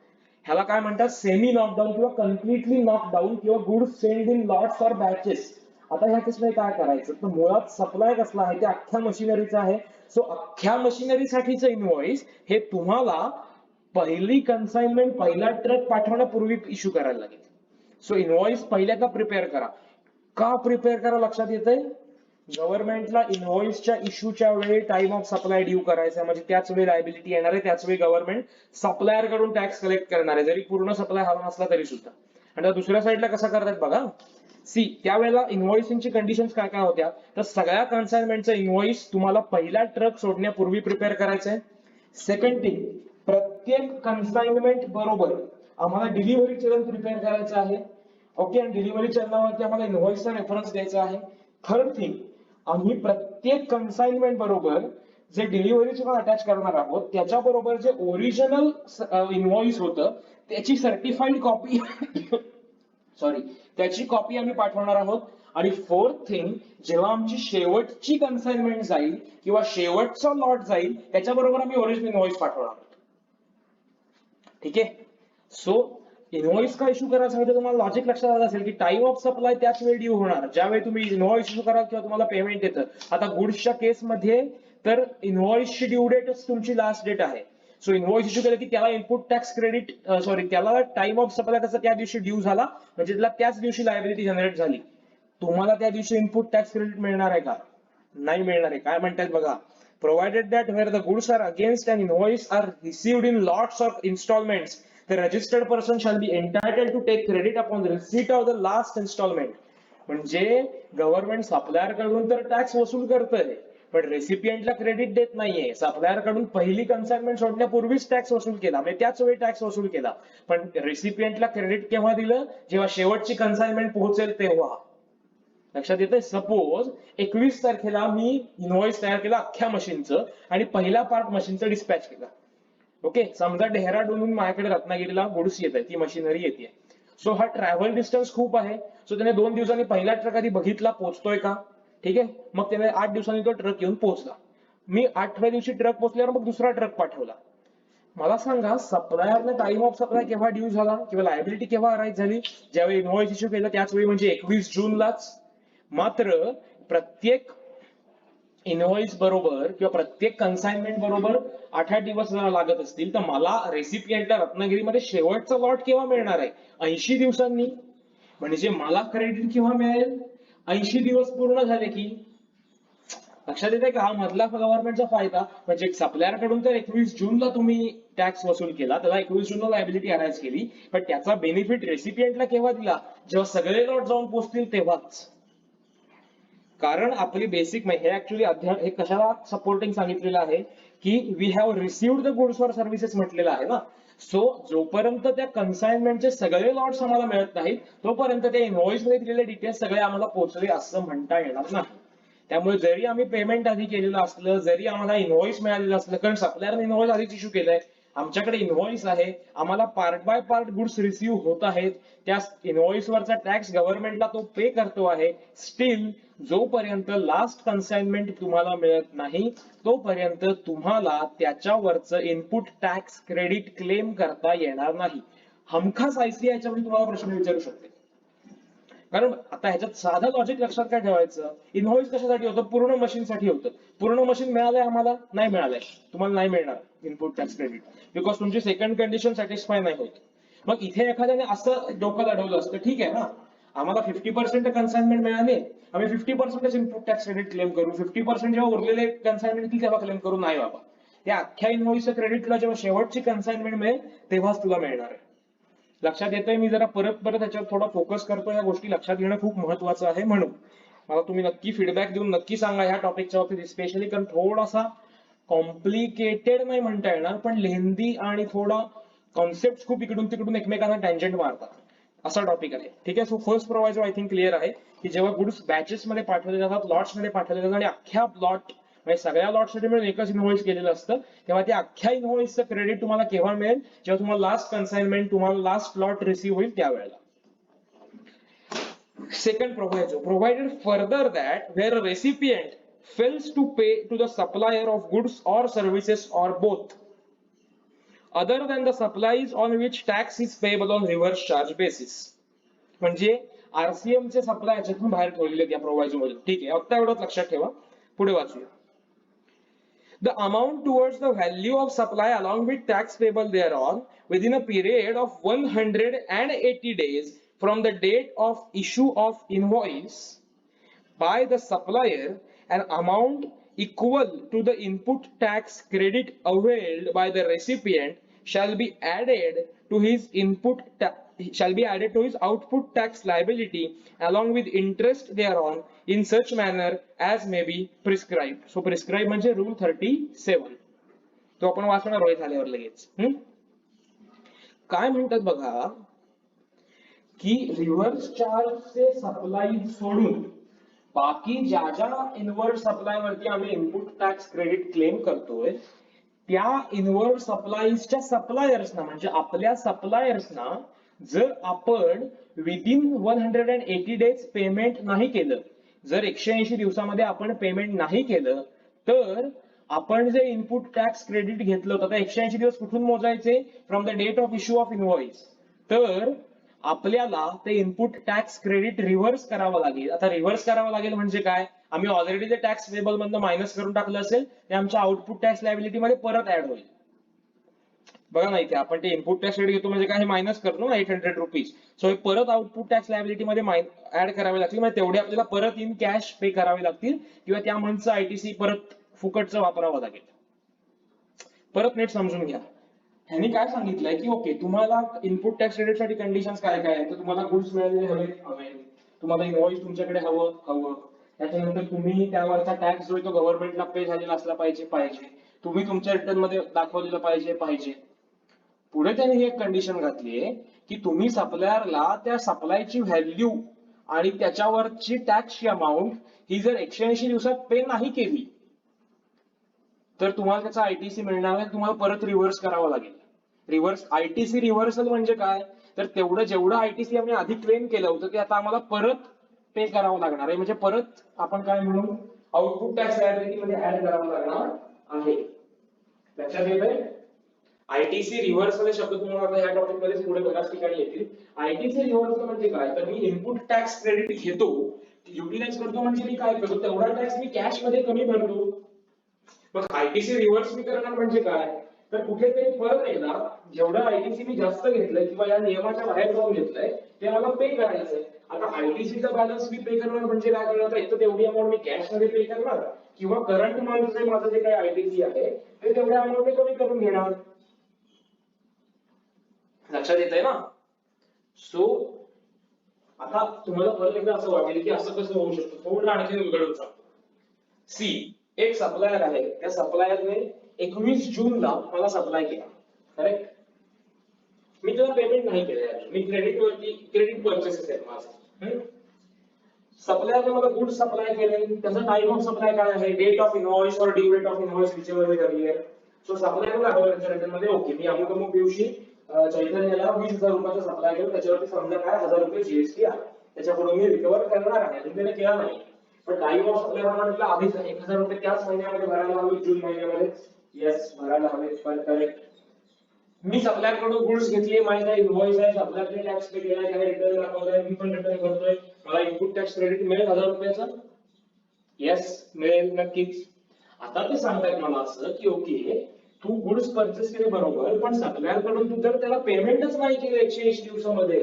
ह्याला काय म्हणतात? सेमी नॉकडाऊन किंवा कम्प्लिटली नॉकडाऊन किंवा goods send in lots or batches. आता ह्या केसमध्ये काय करायचं, तर मुळात सप्लाय कसला आहे ते अख्ख्या मशिनरीचा आहे. सो अख्ख्या मशिनरीसाठीचं इनव्हॉइस हे तुम्हाला पहिली कन्साइनमेंट, पहिला ट्रक पाठवण्यापूर्वी इश्यू करायला लागेल. सो इनव्हॉइस पहिल्यांदा प्रिपेअर करा. का प्रिपेअर करा लक्षात येतंय? गव्हर्नमेंटला इनव्हॉइसच्या इश्यूच्या वेळी टाइम ऑफ सप्लाय ड्यू करायचा, म्हणजे त्याच वेळी लायबिलिटी येणार आहे, त्याच वेळी गव्हर्नमेंट सप्लायर कडून टॅक्स कलेक्ट करणार आहे, जरी पूर्ण सप्लाय हवा नसला तरी सुद्धा. आणि दुसऱ्या साईडला कसं करतात बघा. सी, त्यावेळेला इनव्हॉइसिंगची कंडिशन्स काय काय होत्या, तर सगळ्या कन्साइनमेंटचा इनव्हॉइस तुम्हाला पहिला ट्रक सोडण्यापूर्वी प्रिपेअर करायचा आहे. सेकंड थिंग, प्रत्येक कन्साइनमेंट बरोबर आम्हाला डिलिव्हरी चलन प्रिपेअर करायचं आहे. ओके, आणि डिलिव्हरी चलनावरती आम्हाला इनव्हॉइसचा रेफरन्स द्यायचा आहे. थर्ड थिंग, आम्ही प्रत्येक कन्साइनमेंट बरोबर जे डिलिव्हरीचे पण अटॅच करणार आहोत त्याच्याबरोबर जे ओरिजिनल इनव्हॉइस होतं त्याची सर्टिफाईड कॉपी सॉरी त्याची कॉपी आम्ही पाठवणार आहोत. आणि फोर्थ थिंग, जेव्हा आमची शेवटची कन्साइनमेंट जाईल किंवा शेवटचा लॉट जाईल त्याच्याबरोबर आम्ही ओरिजिनल इनव्हॉइस पाठवणार आहोत. ठीक आहे. सो इनव्हॉइस का इश्यू करायचं म्हणजे तुम्हाला लॉजिक लक्षात आलं असेल की टाइम ऑफ सप्लाय त्याच वेळी ड्यू होणार ज्यावेळी तुम्ही इनव्हॉइस इश्यू कराल किंवा तुम्हाला पेमेंट येतं. आता गुड्सच्या केसमध्ये तर इनव्हॉइसची ड्यू डेटच तुमची लास्ट डेट आहे. सो इनव्हॉइस इश्यू केलं की त्याला इनपुट टॅक्स क्रेडिट सॉरी त्याला टाइम ऑफ सप्लाय त्याचा त्या दिवशी ड्यू झाला म्हणजे त्याला त्याच दिवशी लायबिलिटी जनरेट झाली. तुम्हाला त्या दिवशी इनपुट टॅक्स क्रेडिट मिळणार आहे का? नाही मिळणार आहे. काय म्हणतात बघा, provided that where the goods are against an invoice are received in lots or installments, the registered person shall be entitled to take credit upon the receipt of the last installment. म्हणजे government supplier कडून तर tax वसूल करतंय पण रेसिपियंटला credit देत नाहीये. Supplier कडून पहिली कन्साइनमेंट सोडण्यापूर्वीच टॅक्स वसूल केला म्हणजे त्याच वेळी टॅक्स वसूल केला पण रेसिपियंटला क्रेडिट केव्हा दिलं? जेव्हा शेवटची कन्साइनमेंट पोहोचेल तेव्हा. लक्षात येतंय. सपोज 21 तारखेला मी इनव्हॉइस तयार केला अख्ख्या मशीनचं आणि पहिला पार्ट मशीनचं डिस्पॅच केला. ओके, समजा डेहराडूनहून माझ्याकडे रत्नागिरीला गुड्स येत आहे, ती मशिनरी येते. सो हा ट्रॅव्हल डिस्टन्स खूप आहे. सो त्याने 2 दिवसांनी पहिला ट्रक आधी बघितला पोहोचतोय का. ठीक आहे, मग त्याने 8 दिवसांनी तो ट्रक येऊन पोहोचला. मी 8व्या दिवशी ट्रक पोहोचल्यावर मग दुसरा ट्रक पाठवला. मला सांगा सप्लायरला टाइम ऑफ सप्लाय केव्हा ड्यू झाला किंवा लायबिलिटी केव्हा अराईज झाली? ज्यावेळी इनव्हॉइस इश्यू केलं त्याच वेळी म्हणजे 21 जूनलाच. मात्र प्रत्येक इनव्हॉइस बरोबर किंवा प्रत्येक कन्साइनमेंट बरोबर 8-8 दिवस जरा लागत असतील तर मला रेसिपियंटला रत्नागिरीमध्ये शेवटचा लॉट केव्हा मिळणार आहे? 80 दिवसांनी. म्हणजे मला क्रेडिट केव्हा मिळेल? 80 दिवस पूर्ण झाले की. लक्षात येते का हा मधला गव्हर्नमेंटचा फायदा. म्हणजे सप्लायर कडून तर 21 जूनला तुम्ही टॅक्स वसूल केला, त्याला 21 जूनला लायबिलिटी अराईज केली, पण त्याचा बेनिफिट रेसिपियंटला केव्हा दिला? जेव्हा सगळे लॉट जाऊन पोहोचतील तेव्हाच. कारण आपली बेसिक हे ऍक्च्युली हे कशाला सपोर्टिंग सांगितलेलं आहे की we have received the goods or services म्हटलेलं आहे ना. सो जोपर्यंत त्या कन्साइनमेंटचे सगळे लॉट्स आम्हाला मिळत नाहीत तोपर्यंत त्या इनव्हॉइस मध्ये दिलेले डिटेल्स सगळे आम्हाला पोहोचले असं म्हणता येणार नाही. त्यामुळे जरी आम्ही पेमेंट आधी केलेलं असलं, जरी आम्हाला इनव्हॉइस मिळालेलं असलं, कारण सप्लायरने इनव्हॉइस आधीच इश्यू केलंय, आमच्याकडे इनव्हॉइस आहे, आम्हाला part by part goods receive होत आहेत, त्या इनव्हॉइस वरचा टॅक्स गव्हर्नमेंटला तो पे करतो आहे, स्टील जोपर्यंत लास्ट कन्साइनमेंट तुम्हाला मिळत नाही तोपर्यंत तुम्हाला त्याच्यावरचं इनपुट टॅक्स क्रेडिट क्लेम करता येणार नाही. हमखास आयसीआयच्या मध्ये तुम्हाला प्रश्न विचारू शकते. कारण आता ह्याच्यात साधं लॉजिक लक्षात काय ठेवायचं, इनव्हॉइस कशासाठी होतं? पूर्ण मशीनसाठी होतं. पूर्ण मशीन मिळालंय आम्हाला? नाही मिळालंय. तुम्हाला नाही मिळणार इनपुट टॅक्स क्रेडिट बिकॉज तुमची सेकंड कंडिशन सॅटिस्फाय नाही होत. मग इथे एखाद्याने असं डोकं लढवलं असतं, ठीक आहे ना, आम्हाला 50% कन्साइनमेंट मिळाले, आम्ही 50% इनपुट टॅक्स क्रेडिट क्लेम करू, 50% जेव्हा उरलेले कन्साइनमेंट तेव्हा क्लेम करू. नाही बाबा, त्या अख्ख्या इनव्हॉइसचं क्रेडिट तुला जेव्हा शेवटची कन्साइनमेंट मिळेल तेव्हाच तुला मिळणार आहे. लक्षात येतंय? मी जरा परत याच्यावर थोडा फोकस करतो, या गोष्टी लक्षात घेणं खूप महत्वाचं आहे. म्हणून मला तुम्ही नक्की फीडबॅक देऊन नक्की सांगा ह्या टॉपिकच्या बाबतीत स्पेशली, कारण थोडासा कॉम्प्लिकेटेड नाही म्हणता येणार पण लेंदी आणि थोडा कॉन्सेप्ट खूप इकडून तिकडून एकमेकांना टँजंट मारतात असा टॉपिक आहे. ठीक आहे. So first proviso I think clear आहे की जेव्हा गुड्स बॅचेस मध्ये पाठवले जातात, लॉट्स मध्ये पाठवले जातात आणि अख्ख्या लॉट म्हणजे सगळ्या लॉटसाठी मिळून एकच इनव्हॉइस केलेलं असतं, तेव्हा त्या अख्ख्या इनव्हॉइसचं क्रेडिट तुम्हाला केव्हा मिळेल? जेव्हा तुम्हाला लास्ट कन्साइनमेंट, तुम्हाला लास्ट लॉट रिसीव्ह होईल त्यावेळेला. Second proviso, provided further that where a recipient fails to pay to the supplier of goods or services or both, other than the supplies on which tax is payable on reverse charge basis. म्हणजे RCM चे supply याच्यातून बाहेर ठेवलेले त्या प्रोव्हायझो मध्ये. ठीक आहे, आता एवढंच लक्षात ठेवा. पुढे वाचूया. The amount towards the value of supply along with tax payable thereon within a period of 180 days from the date of issue of invoice by the supplier, an amount equal to the input tax credit availed by the recipient shall be added to his output tax liability along with interest thereon in such manner as may be prescribed. So prescribe म्हणजे rule 37 तो आपण वाचणार होय झाल्यावर लगेच. काय म्हणतात बघा की रिव्हर्स चार्जचे सप्लाई सोडून बाकी ज्या ज्या इनवर्ड सप्लाय वरती आम्ही इनपुट टॅक्स क्रेडिट क्लेम करतोय त्या इनवर्ड सप्लायच्या सप्लायर्सना म्हणजे आपल्या सप्लायर्सना जर आपण विदिन 180 डेज पेमेंट नाही केलं, जर 180 दिवसामध्ये आपण पेमेंट नाही केलं, तर आपण जे इनपुट टॅक्स क्रेडिट घेतलं होतं, 180 दिवस कुठून मोजायचे? From the date of issue of invoice. तर आपल्याला ते इनपुट टॅक्स क्रेडिट रिव्हर्स करावं लागेल. आता रिव्हर्स करावं लागेल म्हणजे काय? आम्ही ऑलरेडी जे टॅक्स पेबल मधनं मायनस करून टाकलं असेल ते आमच्या आउटपुट टॅक्स लायबिलिटी मध्ये परत ऍड होईल. बघा ना इथे आपण ते इनपुट टॅक्स क्रेडिट घेतो म्हणजे काय, हे मायनस करतो ना 800 रुपीज. सो हे परत आउटपुट टॅक्स लायबिलिटी मध्ये ऍड करावे लागतील, म्हणजे तेवढे आपल्याला परत इन कॅश पे करावे लागतील किंवा त्या मंथचं आयटीसी परत फुकटचं वापरावं लागेल. परत नीट समजून घ्या. ह्यांनी काय सांगितलंय की ओके तुम्हाला इनपुट टॅक्स क्रेडिट साठी कंडिशन काय काय आहे, तर तुम्हाला गुड्स मिळालेले हवे, तुम्हाला इनव्हॉइस तुमच्याकडे हवं, त्याच्यानंतर तुम्ही त्यावरचा टॅक्स जो आहे तो गव्हर्नमेंटला पे झालेला असला पाहिजे, तुम्ही तुमच्या रिटर्न मध्ये दाखवलेलं पाहिजे. पुढे त्यांनी ही एक कंडिशन घातली आहे की तुम्ही सप्लायरला त्या सप्लायची व्हॅल्यू आणि त्याच्यावरची टॅक्सची अमाऊंट ही जर 180 दिवसात पे नाही केली तर तुम्हाला त्याचा आयटीसी मिळणार नाही, तुम्हाला परत रिव्हर्स करावं लागेल. आयटीसी रिव्हर्सल म्हणजे काय, तर जेवढं आयटीसी आम्ही आधी क्लेम केलं होतं ते आता आम्हाला परत पे करावं लागणार आहे, म्हणजे परत आपण काय म्हणून आउटपुट टॅक्स लायबिलिटी मध्ये ऍड करावं लागणार आहे. लक्षात येतंय? आयटीसी रिव्हर्सल हे शब्द तुम्हाला आता या टॉपिक मध्ये पुढे बऱ्याच ठिकाणी येतील. आयटीसी रिव्हर्सल म्हणजे काय, तर मी इनपुट टॅक्स क्रेडिट घेतो, युटिलाइज करतो, म्हणजे मी काय करतो तेवढा टॅक्स मी कॅश मध्ये कमी भरतो. मग आयटीसी रिव्हर्स मी करणार म्हणजे काय, तर कुठेतरी परत एकदा जेवढं आयटीसी मी जास्त घेतलंय किंवा या नियमाच्या बाहेर जाऊन घेतलंय ते मला पे करायचंय. आता आयटीसीचा बॅलन्स मी पे करणार म्हणजे काय करणार, एक तर तेवढी अमाऊंट मी कॅश मध्ये पे करणार किंवा करंट मंथचे माझं जे काही आयटीसी आहे ते तेवढ्या अमाऊंट मी कमी करून घेणार. लक्षात येतंय ना? सो आता तुम्हाला परत एकदा असं वाटेल की असं कसं होऊ शकतं, थोडं आणखी उघडून सांगतो. सी एक सप्लायर आहे, त्या सप्लायरने 21 जूनला मला सप्लाय केला, करेक्ट. मी त्याला पेमेंट नाही केलं, मी क्रेडिट परचेसेस आहे माझं. सप्लायरने मला गुड्स सप्लाय केले, त्याचा टाइम ऑफ सप्लाय काय आहे, डेट ऑफ इनव्हॉइस और ड्यू डेट ऑफ इनव्हॉइस विचेवर करूया. सो सप्लायरला दाखवलं रिटर्न मध्ये ओके मी अमुक दिवशी चैतन्याला 20,000 रुपयाचा सप्लाय केला, त्याच्यावरती समजा काय 1000 रुपये जीएसटी आहे, त्याच्याकडून मी रिकव्हर करणार आहे, अजून त्याने केला नाही. पण टाइम ऑफ सप्लाय म्हटलं आधीच 1000 रुपये त्याच महिन्यामध्ये भरायला हवे, जून महिन्यामध्ये. येस भरायला हवे, पण करेक्ट. मी सप्लायर कडून गुड्स घेतली, माझा इनव्हॉइस आहे, सप्लायरने टॅक्स पे केलाय, त्याने रिटर्न दाखवलाय, मी पण रिटर्न करतोय, मला इनपुट टॅक्स क्रेडिट मिळेल 1000 रुपयाचा. येस मिळेल नक्कीच. आता ते सांगतायत मला असं की ओके तू गुड्स परचेस केले बरोबर, पण सप्लायर कडून तू जर त्याला पेमेंटच नाही केलं 180 दिवसामध्ये,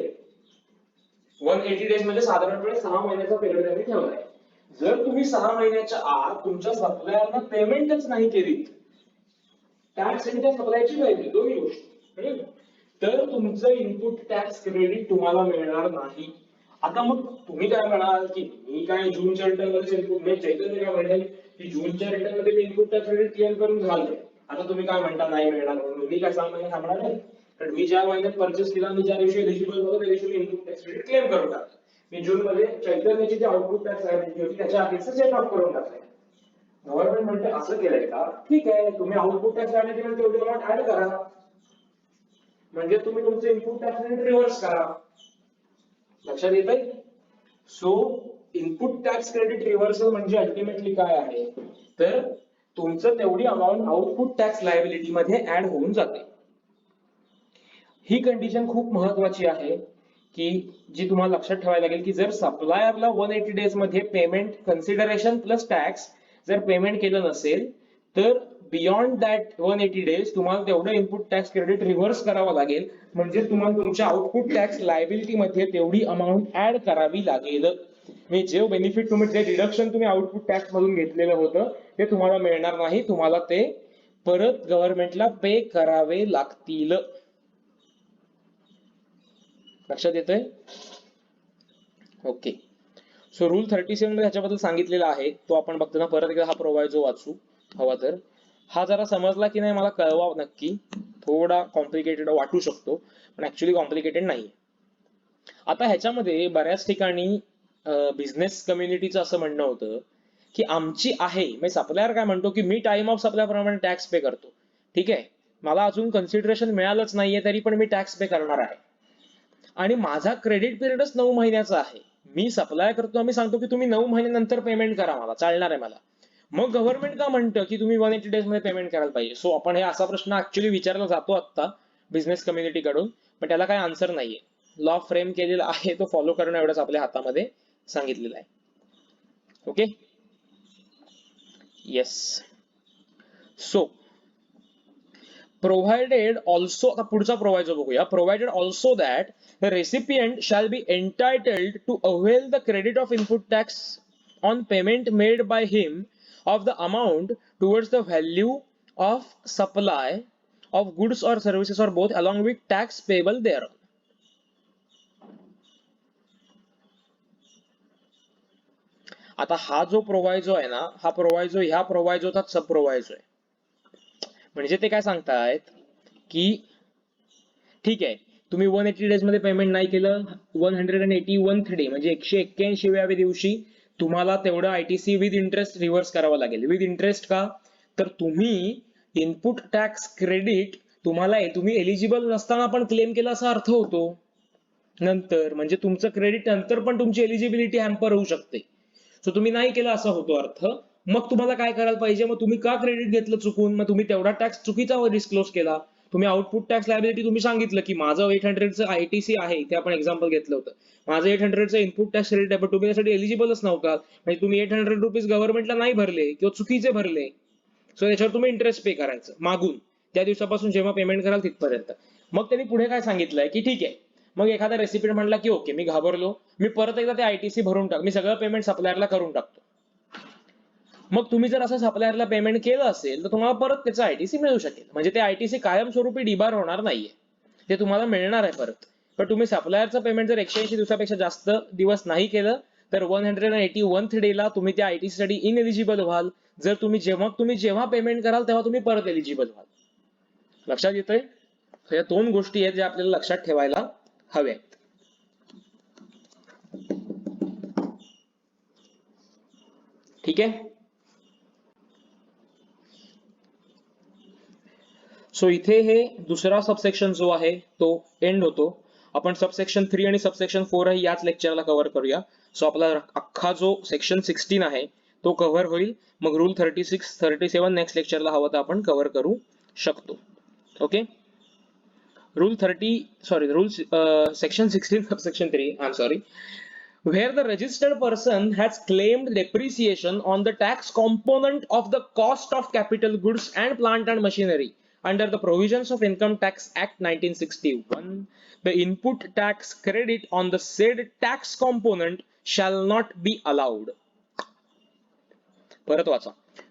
180 डेज म्हणजे साधारणपणे 6 महिन्याचा पिरियड त्यांनी ठेवलाय. जर तुम्ही 6 महिन्याच्या आत तुमच्या सप्लायरला पेमेंटच नाही केली, टॅक्स आणि त्या सप्लायची व्हॅल्यू दोन्ही गोष्टी, तर तुमचं इनपुट टॅक्स क्रेडिट तुम्हाला मिळणार नाही. आता मग तुम्ही काय म्हणाल की मी काय जूनच्या रिटर्न मध्ये इनपुट चैतन्य काय म्हणेल की जूनच्या रिटर्न मध्ये मी इनपुट टॅक्स क्रेडिट क्लेम करून झाले, आता तुम्ही काय म्हणता नाही मिळणार म्हणून, मी काय 6 महिने थांबणार नाही. कारण मी ज्या महिन्यात परचेस केला, मी ज्या दिवशी एलिजिबल होतो त्या दिवशी मी इनपुट टॅक्स क्रेडिट क्लेम करून टाकलं. मी जून मध्ये चैतन्याची जी आउटपुट टॅक्स लायबिलिटी होती त्याच्या आधीच सेट ऑफ करून टाकलंय. गव्हर्नमेंट म्हणते असं केलंय का, ठीक आहे तुम्ही आउटपुट टॅक्स लायबिलिटी मध्ये तेवढी अमाऊंट ऍड करा, म्हणजे तुम्ही तुमचे इनपुट टॅक्स क्रेडिट रिव्हर्स करा. लक्षात येतंय? So input tax credit reversal म्हणजे अल्टिमेटली काय आहे, तर तुमचं तेवढी अमाऊंट आउटपुट टॅक्स लायबिलिटी मध्ये ऍड होऊन जाते. ही कंडिशन खूप महत्वाची आहे की जी तुम्हाला लक्षात ठेवायला लागेल की जर सप्लायरला 180 डेज मध्ये पेमेंट कन्सिडरेशन प्लस टॅक्स जर पेमेंट केलं नसेल, तर बियॉन्ड दॅट 180 डेज तुम्हाला तेवढं इनपुट टॅक्स क्रेडिट रिव्हर्स करावं लागेल, म्हणजे तुम्हाला तुमच्या आउटपुट टॅक्स लायबिलिटी मध्ये तेवढी अमाऊंट ऍड करावी लागेल. म्हणजे जे बेनिफिट तुम्ही जे डिडक्शन तुम्ही आउटपुट टॅक्स मधून घेतलेलं होतं ते तुम्हाला मिळणार नाही, तुम्हाला ते परत गव्हर्नमेंटला पे करावे लागतील. लक्षात येतंय? ओके. सो रूल 37 मध्ये ह्याच्याबद्दल सांगितलेला आहे, तो आपण बघताना परत एकदा हा प्रोव्हायजो वाचू हवा तर. हा जरा समजला की नाही मला कळवा नक्की, थोडा कॉम्प्लिकेटेड वाटू शकतो पण ऍक्च्युअली कॉम्प्लिकेटेड नाही. आता ह्याच्यामध्ये बऱ्याच ठिकाणी बिझनेस कम्युनिटीचं असं म्हणणं होतं की आमची आहे, मी सप्लायर काय म्हणतो की मी टाइम ऑफ सप्लाय प्रमाणे टॅक्स पे करतो, ठीक आहे, मला अजून कन्सिडरेशन मिळालंच नाहीये तरी पण मी टॅक्स पे करणार आहे आणि माझा क्रेडिट पिरियडच 9 महिन्याचा आहे. मी सप्लाय करतो, आम्ही सांगतो की तुम्ही 9 महिन्यानंतर पेमेंट करा, मला चालणार आहे मला. मग गव्हर्नमेंट का म्हणतं की तुम्ही 180 डेज मध्ये पेमेंट करायला पाहिजे. सो आपण हे असा प्रश्न ऍक्च्युली विचारला जातो आता बिझनेस कम्युनिटी कडून, पण त्याला काही आन्सर नाहीये. लॉ फ्रेम केलेला आहे, तो फॉलो करणं एवढंच आपल्या हातामध्ये सांगितलेलं आहे. Okay, yes. So provided also, आता पुढचा प्रोव्हायझो बघूया. Provided also that the recipient shall be entitled to avail the credit of input tax on payment made by him of the amount towards the value of supply of goods or services or both along with tax payable thereon. आता हा जो प्रोव्हायझो आहे ना, हा प्रोव्हायझो ह्या प्रोव्हायझोचा सब प्रोव्हायझो आहे. म्हणजे ते काय सांगतायत की ठीक आहे, तुम्ही 180 डेज मध्ये पेमेंट नाही केलं, 181th डे म्हणजे 181व्या दिवशी तुम्हाला तेवढं आयटीसी विथ इंटरेस्ट रिव्हर्स करावं लागेल. विथ इंटरेस्ट का, तर तुम्ही इनपुट टॅक्स क्रेडिट तुम्ही एलिजिबल नसताना पण क्लेम केला असा अर्थ होतो. नंतर म्हणजे तुमचं क्रेडिट नंतर पण तुमची एलिजिबिलिटी हॅम्पर होऊ शकते. सो तुम्ही नाही केलं असा होतो अर्थ. मग तुम्हाला काय करायला पाहिजे, मग तुम्ही का क्रेडिट घेतलं चुकून, मग तुम्ही तेवढा टॅक्स चुकीचा डिस्क्लोज केला. तुम्ही आउटपुट टॅक्स लायबिलिटी तुम्ही सांगितलं की माझं 800चं आयटीसी आहे, इथे आपण एक्झाम्पल घेतलं होतं, माझं 800चं इनपुट टॅक्स क्रेडिट आहे, पण तुम्ही त्यासाठी एलिजिबलच नव्हता, म्हणजे तुम्ही 800 रुपीज गव्हर्नमेंटला नाही भरले किंवा चुकीचे भरले. सो याच्यावर तुम्ही इंटरेस्ट पे करायचं मागून, त्या दिवसापासून जेव्हा पेमेंट कराल तिथपर्यंत. मग त्यांनी पुढे काय सांगितलंय की ठीक आहे, मग एखादा रेसिपीट म्हणला की ओके मी घाबरलो, मी परत एकदा ते आयटीसी भरून मी सगळं पेमेंट सप्लायरला करून टाकतो. मग तुम्ही जर असं सप्लायरला पेमेंट केलं असेल तर तुम्हाला परत त्याचं आयटीसी मिळू शकेल, म्हणजे ते आयटीसी कायमस्वरूपी डिबार होणार नाहीये, ते तुम्हाला मिळणार आहे परत. पण तुम्ही सप्लायरचं पेमेंट जर 180 दिवसापेक्षा जास्त दिवस नाही केलं तर 181th डे ला तुम्ही त्या आयटीसी साठी इनएलिजिबल व्हाल. जर तुम्ही जेव्हा पेमेंट कराल तेव्हा तुम्ही परत एलिजिबल व्हाल. लक्षात येतंय? या दोन गोष्टी आहेत ज्या आपल्याला लक्षात ठेवायला हव्यात. ठीक आहे. सो इथे हे दुसरा सबसेक्शन जो आहे तो एंड होतो. आपण सबसेक्शन 3 आणि सबसेक्शन 4 आहे याच लेक्चरला कव्हर करूया. सो आपला अख्खा जो सेक्शन 16 आहे तो कव्हर होईल. मग रूल 36 37 नेक्स्ट लेक्चरला हवं तर आपण कव्हर करू शकतो. Okay, rule section 16 subsection 3, I'm sorry, where the registered person has claimed depreciation on the tax component of the cost of capital goods and plant and machinery under the provisions of Income Tax Act 1961, the input tax credit on the said tax component shall not be allowed. परत वाचा.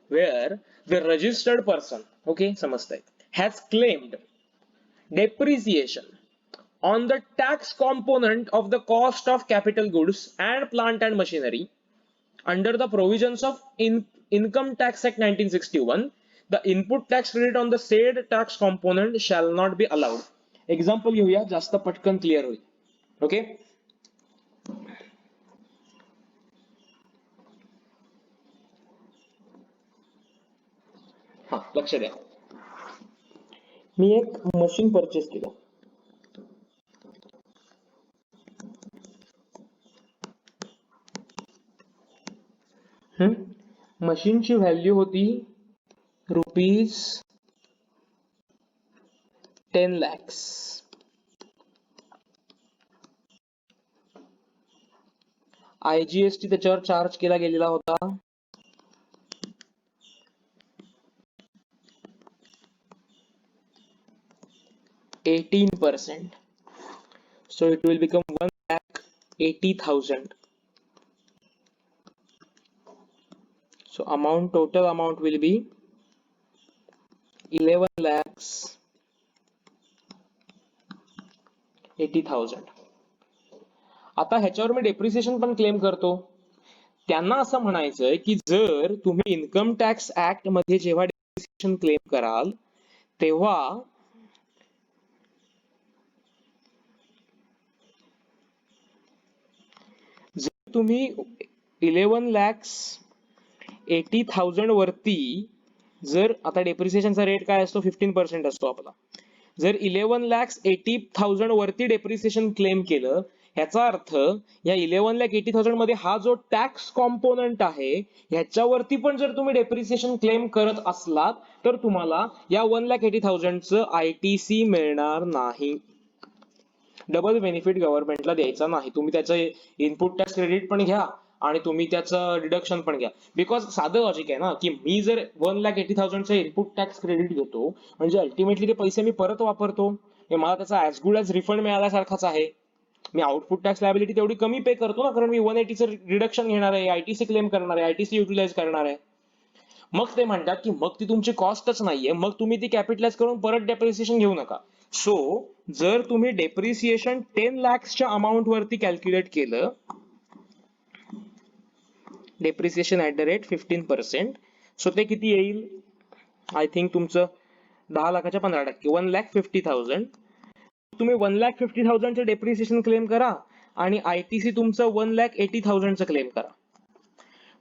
Where the registered person, okay, समजतंय, has claimed depreciation on the tax component of the cost of capital goods and plant and machinery under the provisions of Income Tax Act 1961, the input tax credit on the said tax component shall not be allowed. Example घेऊया, जास्त पटकन clear होईल. Okay, हा लक्ष द्या. मी एक machine purchase केलं. मशीनची व्हॅल्यू होती ₹10 lakhs. आयजीएसटी त्याच्यावर चार्ज केला गेलेला होता 18%. So it will become 1,80,000. So total amount will be 11,80,000. आता ह्याच्यावर मी डेप्रिसिएशन पण क्लेम करतो. त्यांना असं म्हणायचंय की जर तुम्ही इन्कम टॅक्स ऍक्ट मध्ये जेव्हा डेप्रिसिएशन क्लेम कराल तेव्हा तुम्ही 11,80,000 वरती जर आता डेप्रिसिएशनचा रेट काय असतो 15% असतो आपला. जर 11,80,000 वरती डेप्रिसिएशन क्लेम केलं ह्याचा अर्थ या 11,80,000 मध्ये हा जो टॅक्स कॉम्पोनंट आहे ह्याच्यावरती पण जर तुम्ही डेप्रिसिएशन क्लेम करत असलात तर तुम्हाला या 1,80,000 चं ITC मिळणार नाही. डबल बेनिफिट गव्हर्नमेंटला द्यायचा नाही. तुम्ही त्याचं इनपुट टॅक्स क्रेडिट पण घ्या आणि तुम्ही त्याचं डिडक्शन पण घ्या. बिकॉज साधं लॉजिक आहे ना की मी जर 1,80,000 चं इनपुट टॅक्स क्रेडिट घेतो म्हणजे अल्टिमेटली ते पैसे मी परत वापरतो, मला त्याचा ऍज गुड ऍज रिफंड मिळाल्यासारखाच आहे. मी आउटपुट टॅक्स लायबिलिटी तेवढी कमी पे करतो ना, कारण मी 180चं रिडक्शन घेणार आहे, ITC क्लेम करणार आहे, ITC युटिलाइज करणार आहे. मग ते म्हणतात की मग ती तुमची कॉस्टच नाहीये, मग तुम्ही ती कॅपिटलाइज करून परत डेप्रिसिएशन घेऊ नका. सो जर तुम्ही डेप्रिसिएशन 10 lakhsच्या अमाउंट वरती कॅल्क्युलेट केलं, depreciation at the rate 15%, so ते किती येईल? आय थिंक तुमचं 10 लाखाच्या 15%, 1,50,000. तुम्ही 1,50,000 चे डेप्रिसिएशन क्लेम करा आणि ITC तुमचं 1,80,000 चं क्लेम करा.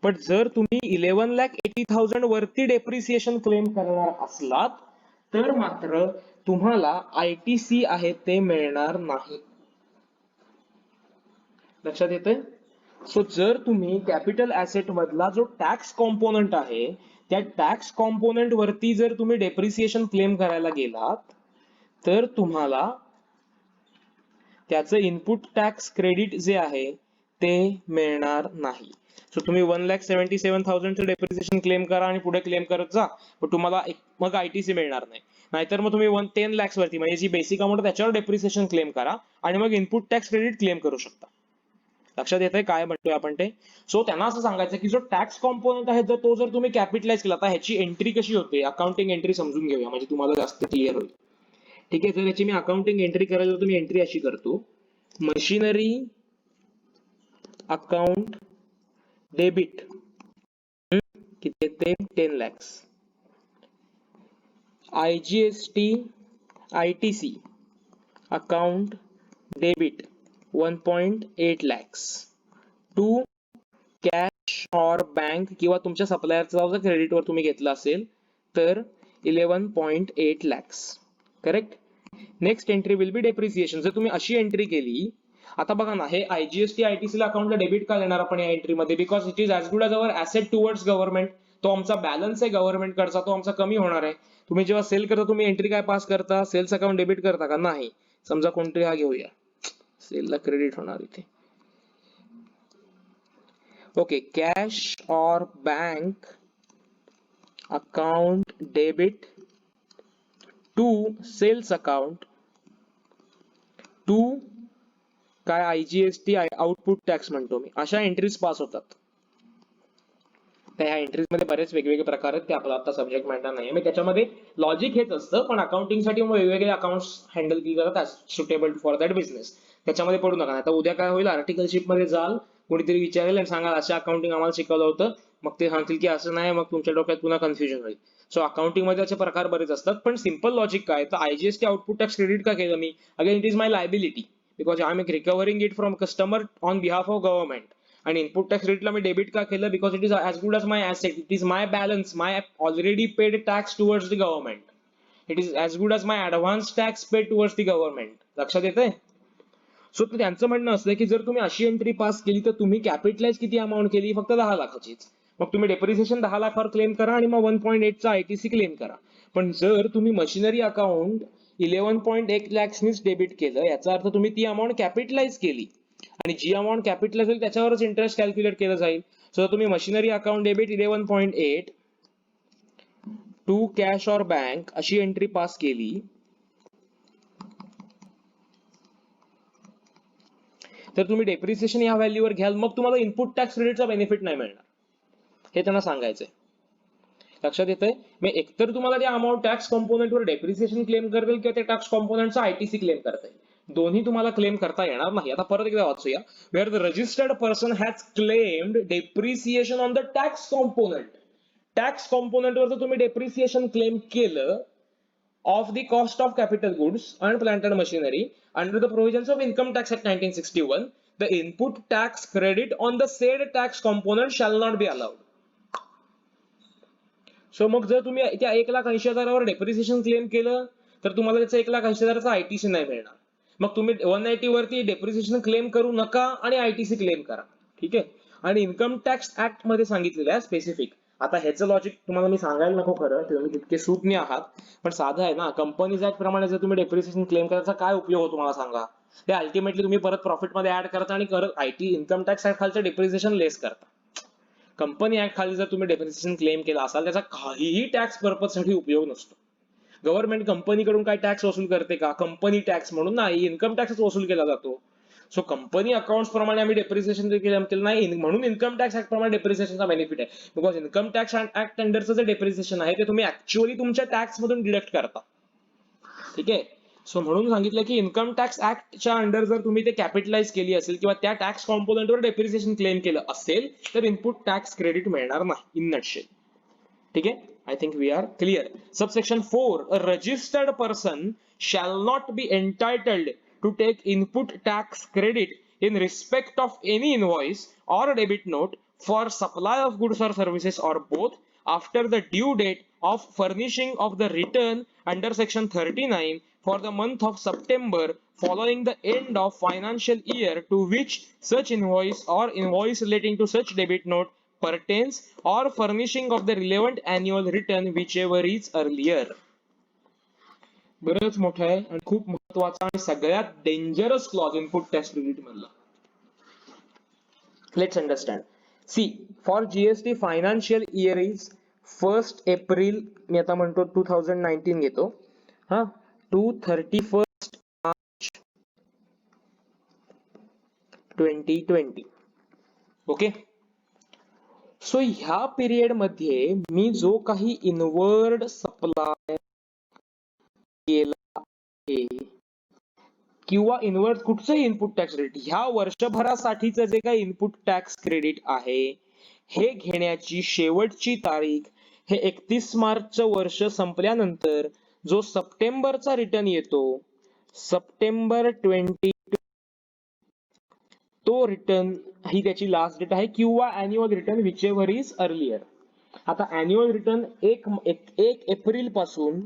पण जर तुम्ही 11,80,000 वरती डेप्रिसिएशन क्लेम करणार असलात तर मात्र तुम्हाला ITC आहे ते मिळणार नाही. लक्षात येतंय? सो जर तुम्ही कॅपिटल ऍसेट मधला जो टॅक्स कॉम्पोनंट आहे त्या टॅक्स कॉम्पोनंट वरती जर तुम्ही डेप्रिसिएशन क्लेम करायला गेलात तर तुम्हाला त्याचं इनपुट टॅक्स क्रेडिट जे आहे ते मिळणार नाही. सो तुम्ही 1,77,000 चं डेप्रिसिएशन क्लेम करा आणि पुढे क्लेम करत जा, पण तुम्हाला मग ITC मिळणार नाही. नाहीतर मग तुम्ही 10 lakhs वरती म्हणजे जी बेसिक अमाऊंट त्याच्यावर डेप्रिसिएशन क्लेम करा आणि मग इनपुट टॅक्स क्रेडिट क्लेम करू शकता. लक्षात येतंय काय म्हणतोय आपण ते? सो त्यांना असं सांगायचं की जो टॅक्स कॉम्पोनंट आहे तो जर तुम्ही कॅपिटलाइज केला तर ह्याची एंट्री कशी होते, अकाउंटिंग एंट्री समजून घेऊया म्हणजे तुम्हाला जास्त क्लिअर होईल. ठीक आहे, जर याची मी अकाउंटिंग एंट्री करायला तर मी एंट्री अशी करतो, मशिनरी अकाउंट डेबिट किती येते 10 lakhs, IGST ITC account debit 1.8 lakhs to cash और बँक किंवा तुमच्या सप्लायरचा जर क्रेडिटवर तुम्ही घेतला असेल तर 11.8 lakhs. Correct. Next entry will be depreciation. जर तुम्ही अशी एंट्री केली, आता बघा ना, हे IGST ITC ला अकाउंटला डेबिट का देणार आपण या एंट्रीमध्ये? Because it is as good as our asset towards government. तो आमचा बॅलन्स आहे गव्हर्नमेंट कडचा, तो आमचा कमी होणार आहे. तुम्ही जेव्हा सेल करता तुम्ही एंट्री काय पास करता? सेल्स अकाउंट डेबिट करता का? नाही. समजा कोणतरी हा घेऊया, सेलला क्रेडिट होणार इथे. ओके, कॅश और bank account debit to sales account to काय IGST आउटपुट टॅक्स म्हणतो मी, अशा एंट्रीज पास होतात. तर ह्या एंट्रीज मध्ये बरेच वेगवेगळे प्रकार आहेत, ते आपला आता सब्जेक्ट मॅटर नाही. मी त्याच्यामध्ये लॉजिक हेच असतं, पण अकाउंटिंग साठी वेगवेगळे अकाउंट्स हँडल केली जातात सुटेबल फॉर दॅट बिझनेस. त्याच्यामध्ये पडू नका. आता उद्या काय होईल, आर्टिकलशिप मध्ये जाल, कोणीतरी विचारेल आणि सांगा असं अकाउंटिंग आम्हाला शिकवलं होतं, मग ते सांगतील की असं नाही, मग तुमच्या डोक्यात पुन्हा कन्फ्युजन होईल. सो अकाउंटिंग मध्ये असे प्रकार बरेच असतात, पण सिंपल लॉजिक काय, तर IGST आउटपुट टॅक्स क्रेडिट का केलं मी? Again it is my liability because I am recovering it from customer on behalf of government. आणि इनपुट टॅक्स क्रेडिटला मी डेबिट का केलं? Because it is as good as my asset, it is my balance, my already paid tax towards the government. It is as good as my advance tax paid towards the government. लक्षात येतंय? So त्यांचं म्हणणं असतं की जर तुम्ही अशी entry pass केली तर तुम्ही कॅपिटलाइज किती अमाऊंट केली? फक्त 10 लाखाचीच. मग तुम्ही डेप्रिसिएशन 10 लाखावर क्लेम करा आणि मग 1.8 चा ITC क्लेम करा. पण जर तुम्ही मशिनरी अकाउंट 11.8 lakhsनीच डेबिट केलं, याचा अर्थ तुम्ही ती अमाऊंट कॅपिटलाइज केली आणि जी अमाऊंट कॅपिटलाइज होईल त्याच्यावरच इंटरेस्ट कॅल्क्युलेट केलं जाईल. सो तुम्ही machinery account debit 11.8 to cash और बँक अशी एंट्री पास केली तर तुम्ही डेप्रिसिएशन या व्हॅल्यूवर घ्याल, मग तुम्हाला इनपुट टॅक्स क्रेडिटचा बेनिफिट नाही मिळणार, हे त्यांना सांगायचंय. लक्षात येतंय? मी एकतर तुम्हाला त्या अमाऊंट टॅक्स कॉम्पोनंटवर डेप्रिसिएशन क्लेम करता येईल किंवा त्या टॅक्स कॉम्पोनंटचा ITC क्लेम करता येईल. दोन्ही तुम्हाला क्लेम करता येणार नाही. आता परत एकदा वाचूया. Where the registered person has claimed depreciation on the tax component. Tax कॉम्पोनंटवर जर तुम्ही डेप्रिसिएशन क्लेम केलं of the cost of capital goods and plant and machinery under the provisions of Income Tax Act 1961, the input tax credit on the said tax component shall not be allowed. So मग जर तुम्ही त्या 1,80,000वर depreciation claim केलं तर तुम्हाला त्याचा 1,80,000चा ITC नाही मिळणार. मग तुम्ही 180 वरती डेप्रिसिएशन क्लेम करू नका आणि आयटीसी क्लेम करा. ठीक आहे. आणि इन्कम टॅक्स ऍक्ट मध्ये सांगितलेलं आहे स्पेसिफिक. आता ह्याचं लॉजिक तुम्हाला मी सांगायला नको खरं, तुम्ही तितके सूज्ञ आहात, पण साधं आहे ना. कंपनीज ऍक्ट प्रमाणे जर तुम्ही डेप्रिसिएशन क्लेम करायचा काय उपयोग होतो मला सांगा. ते अल्टिमेटली तुम्ही परत प्रॉफिट मध्ये ऍड करता आणि करत आयटी इन्कम टॅक्स ऍक्ट खालचं डेप्रिसिएशन लेस करता. कंपनी ऍक्ट खाली जर तुम्ही डेप्रिसिएशन क्लेम केला असाल त्याचा काहीही टॅक्स पर्पज साठी उपयोग नसतो. गव्हर्नमेंट कंपनीकडून काय टॅक्स वसूल करते का? कंपनी टॅक्स म्हणून नाही, इन्कम टॅक्स वसूल केला जातो. सो कंपनी अकाउंट प्रमाणे आम्ही डेप्रिसिएशन केलं नाही म्हणून इन्कम टॅक्स ऍक्ट प्रमाणे डेप्रिसिएशनचा बेनिफिट आहे. बिकॉज इन्कम टॅक्स ऍक्ट अंडरचं जे डेप्रिसिएशन आहे ते तुम्ही ऍक्च्युअली तुमच्या टॅक्स मधून डिडक्ट करता. ठीक आहे. सो म्हणून सांगितलं की इन्कम टॅक्स ऍक्टच्या अंडर जर तुम्ही ते कॅपिटलाइज केली असेल किंवा त्या टॅक्स कॉम्पोनंटवर डेप्रिसिएशन क्लेम केलं असेल तर इनपुट टॅक्स क्रेडिट मिळणार नाही इन नटशेल. ठीक आहे. I think we are clear. Subsection 4, a registered person shall not be entitled to take input tax credit in respect of any invoice or debit note for supply of goods or services or both after the due date of furnishing of the return under section 39 for the month of September following the end of financial year to which such invoice or invoice relating to such debit note pertains or furnishing of the relevant annual return whichever is earlier. बरंच मोठं आहे आणि खूप महत्वाचा आणि सगळ्यात dangerous clause input tax credit मधला. Let's understand. See for GST financial year is 1 April, मी आता म्हणतो 2019 घेतो हा, टू 31 मार्च 2020. ओके. सो ह्या पिरियड मध्ये मी जो काही इनवर्ड सप्लाय केला आहे किंवा इनवर्ड कुठचंही इनपुट टॅक्स क्रेडिट ह्या वर्षभरासाठीचं जे काही इनपुट टॅक्स क्रेडिट आहे हे घेण्याची शेवटची तारीख हे 31 मार्चचं वर्ष संपल्यानंतर जो सप्टेंबरचा रिटर्न येतो, सप्टेंबर 20, तो रिटर्न ही त्याची लास्ट डेट आहे किंवा annual return which ever is earlier. आता अॅन्युअल रिटर्न 1 एप्रिल पासून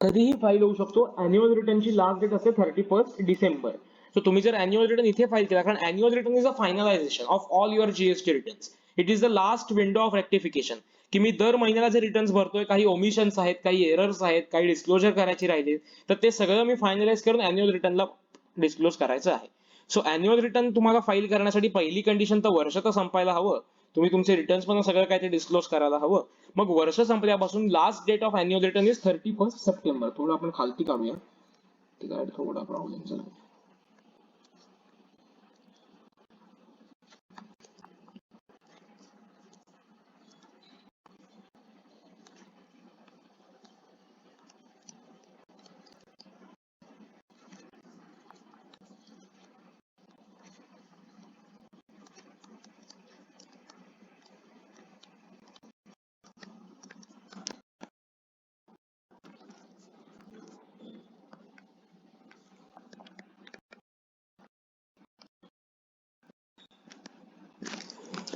कधीही फाईल होऊ शकतो. अॅन्युअल रिटर्नची लास्ट डेट असते 31 डिसेंबर. सो तुम्ही जर अॅन्युअल रिटर्न इथे फाईल केला, कारण annual return is a finalisation of all your GST returns. It is the last window of rectification की मी दर महिन्याला जे रिटर्न्स भरतोय, काही ओमिशन्स आहेत, काही एरर्स आहेत, काही डिस्क्लोजर करायची राहिली, तर ते सगळं मी फायनलाइज करून अॅन्युअल रिटर्नला डिस्क्लोज करायचं आहे. सो अॅन्युअल रिटर्न तुम्हाला फाईल करण्यासाठी पहिली कंडिशन तर वर्ष तर संपायला हवं. तुम्ही तुमचे रिटर्न्स पण सगळं काय ते डिस्क्लोज करायला हवं. मग वर्ष संपल्यापासून last date of annual return is 31 September. थोडं आपण खालती काढूया, थोडा प्रॉब्लेम झाला.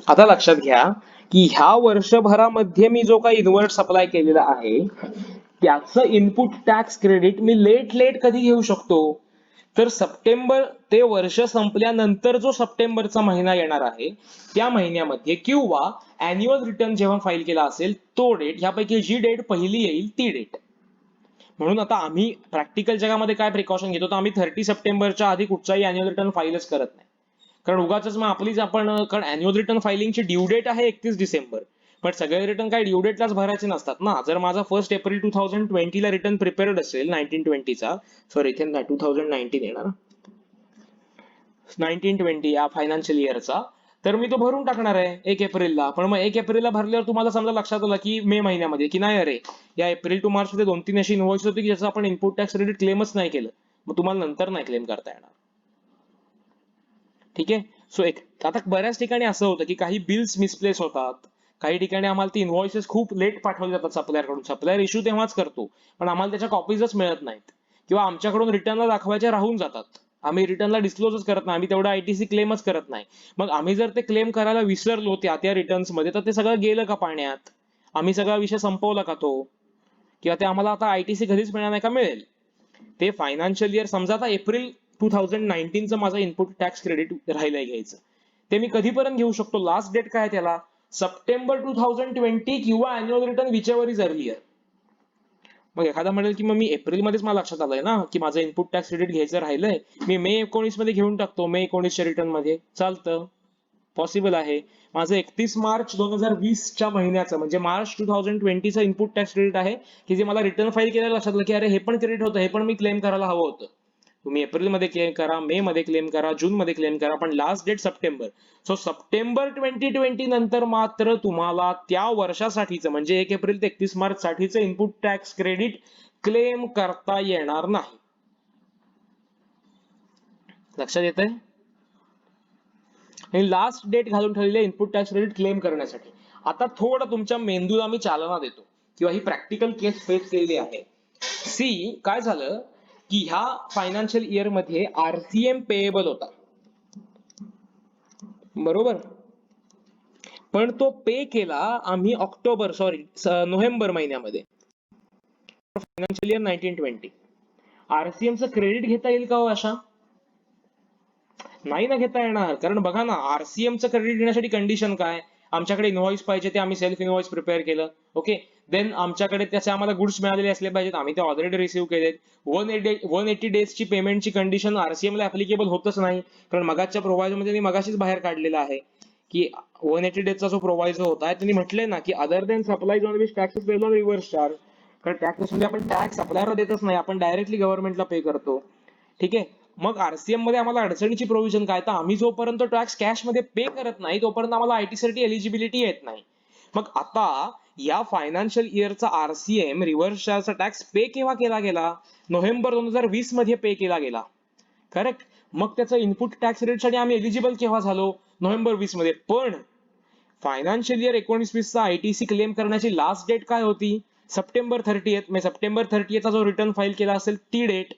आता लक्षात घ्या की ह्या वर्षभरामध्ये मी जो काही इनवर्ड सप्लाय केलेला आहे त्याचं input tax credit me let कधी घेऊ शकतो, तर सप्टेंबर ते वर्ष संपल्यानंतर जो सप्टेंबरचा महिना येणार आहे त्या महिन्यामध्ये किंवा अॅन्युअल रिटर्न जेव्हा फाईल केला असेल तो डेट, ह्यापैकी जी डेट पहिली येईल ती डेट. म्हणून आता आम्ही प्रॅक्टिकल जगामध्ये काय प्रिकॉशन घेतो, तर आम्ही 30 सप्टेंबरच्या आधी कुठचाही अॅन्युअल रिटर्न फाईलच करत नाही. कारण उगाच मग आपलीच आपण, कारण अॅन्युअल रिटर्न फायलिंगची ड्यू डेट आहे 31 डिसेंबर, पण सगळे रिटर्न काय ड्यू डेटलाच भरायचे नसतात ना. जर माझा 1 एप्रिल 2020 ला रिटर्न प्रिपेअर्ड असेल 1920चा, सॉरी इथे 2019 येणार, 1920 या फायनान्शियल इयरचा, तर मी तो भरून टाकणार आहे 1 एप्रिलला. पण मग 1 एप्रिलला भरल्यावर तुम्हाला समजा लक्षात आलं की मे महिन्यामध्ये की नाही, अरे या एप्रिल टू मार्च मध्ये 2-3 अशी इनव्हॉइस होती की ज्याचं आपण इनपुट टॅक्स क्रेडिट क्लेमच नाही केलं, मग तुम्हाला नंतर नाही क्लेम करता येणार. ठीक आहे. सो आता बऱ्याच ठिकाणी असं होतं की काही बिल्स मिसप्लेस होतात, काही ठिकाणी आम्हाला ती इनव्हॉइसेस खूप लेट पाठवले जातात सप्लायर कडून. सप्लायर इश्यू तेव्हाच करतो पण आम्हाला त्याच्या कॉपीजच मिळत नाहीत किंवा आमच्याकडून रिटर्नला दाखवायचे राहून जातात. आम्ही रिटर्नला डिस्क्लोजच करत नाही, आम्ही तेवढं आयटीसी क्लेमच करत नाही. मग आम्ही जर ते क्लेम करायला विसरलो त्या रिटर्न्स मध्ये, तर ते सगळं गेलं का पाण्यात? आम्ही सगळा विषय संपवला का तो? किंवा ते आम्हाला आता आयटीसी कधीच मिळणार नाही का? मिळेल. ते फायनान्शियल इयर समजा आता एप्रिल 2019चं माझं इनपुट टॅक्स क्रेडिट राहिलंय घ्यायचं, ते मी कधीपर्यंत घेऊ शकतो? लास्ट डेट काय त्याला? सप्टेंबर 2020 किंवा annual return which ever is earlier. मग एखादा म्हणेल की मग मी एप्रिलमध्येच मला लक्षात आलंय ना की माझं इनपुट टॅक्स क्रेडिट घ्यायचं राहिलंय, मी मे 19 मध्ये घेऊन टाकतो, मे 19च्या रिटर्न मध्ये. चालतं, पॉसिबल आहे. माझं 31 मार्च 2020च्या महिन्याचं म्हणजे मार्च 2020चं इनपुट टॅक्स क्रेडिट आहे की जे मला रिटर्न फाईल केल्याला लक्षात आलं की अरे हे पण क्रेडिट होतं, हे पण मी क्लेम करायला हवं होतं. तुम्ही एप्रिलमध्ये क्लेम करा, मे मध्ये क्लेम करा, जून मध्ये क्लेम करा, पण last date September. So September 2020 नंतर मात्र तुम्हाला त्या वर्षासाठीचं म्हणजे 1 एप्रिल ते 31 मार्च साठीचं इनपुट टॅक्स क्रेडिट क्लेम करता येणार नाही. लक्षात येतंय? हे लास्ट डेट घालून ठेवलेले इनपुट टॅक्स क्रेडिट क्लेम करण्यासाठी. आता थोडं तुमच्या मेंदूला मी चालना देतो किंवा ही प्रॅक्टिकल केस फेस केलेली आहे. सी काय झालं की ह्या फायनान्शियल इयर मध्ये आरसीएम पेएबल होता, बरोबर? पण तो पे केला आम्ही नोव्हेंबर महिन्यामध्ये, फायनान्शियल इयर 1920. आरसीएमचं क्रेडिट घेता येईल का हो अशा? नाही ना घेता येणार. कारण बघा ना, आरसीएमचं क्रेडिट घेण्यासाठी कंडिशन काय? आमच्याकडे इनव्हॉइस पाहिजे, ते आम्ही सेल्फ इनव्हॉइस प्रिपेअर केलं. ओके, देन आमच्याकडे त्याचे आम्हाला गुड्स मिळालेले असले पाहिजेत, आम्ही ते ऑलरेडी रिसिव्ह केलेत. 180 डेजची पेमेंटची कंडिशन आरसीएम ला ऍप्लिकेबल होतच नाही, कारण मगाच्या प्रोव्हायझर मध्ये मी मगाशीच बाहेर काढलेला आहे की 180 डेजचा जो प्रोव्हायझर होता त्यांनी म्हटलंय ना की other than supplies on which taxes paid on reverse charge. कारण टॅक्स म्हणजे आपण टॅक्स सप्लायरला देतच नाही, आपण डायरेक्टली गव्हर्नमेंटला पे करतो. ठीक आहे, मग आरसीएम मध्ये आम्हाला अडचणीची प्रोव्हिजन काय? तर आम्ही जोपर्यंत टॅक्स कॅश मध्ये पे करत नाही तोपर्यंत आम्हाला आयटी साठी एलिजिबिलिटी येत नाही. मग आता या फायनान्शियल इयरचा आरसीएम रिव्हर्स चार्जचा टॅक्स पे केव्हा केला गेला? नोव्हेंबर 2020 मध्ये पे केला गेला, करेक्ट? मग त्याचं इनपुट टॅक्स रेट साठी आम्ही एलिजिबल केव्हा झालो? नोव्हेंबर 20 मध्ये. पण फायनान्शियल इयर 19-20 चा आयटीसी क्लेम करण्याची लास्ट डेट काय होती? सप्टेंबर 30. म्हणजे सप्टेंबर 30 चा जो रिटर्न फाईल केला असेल ती डेट.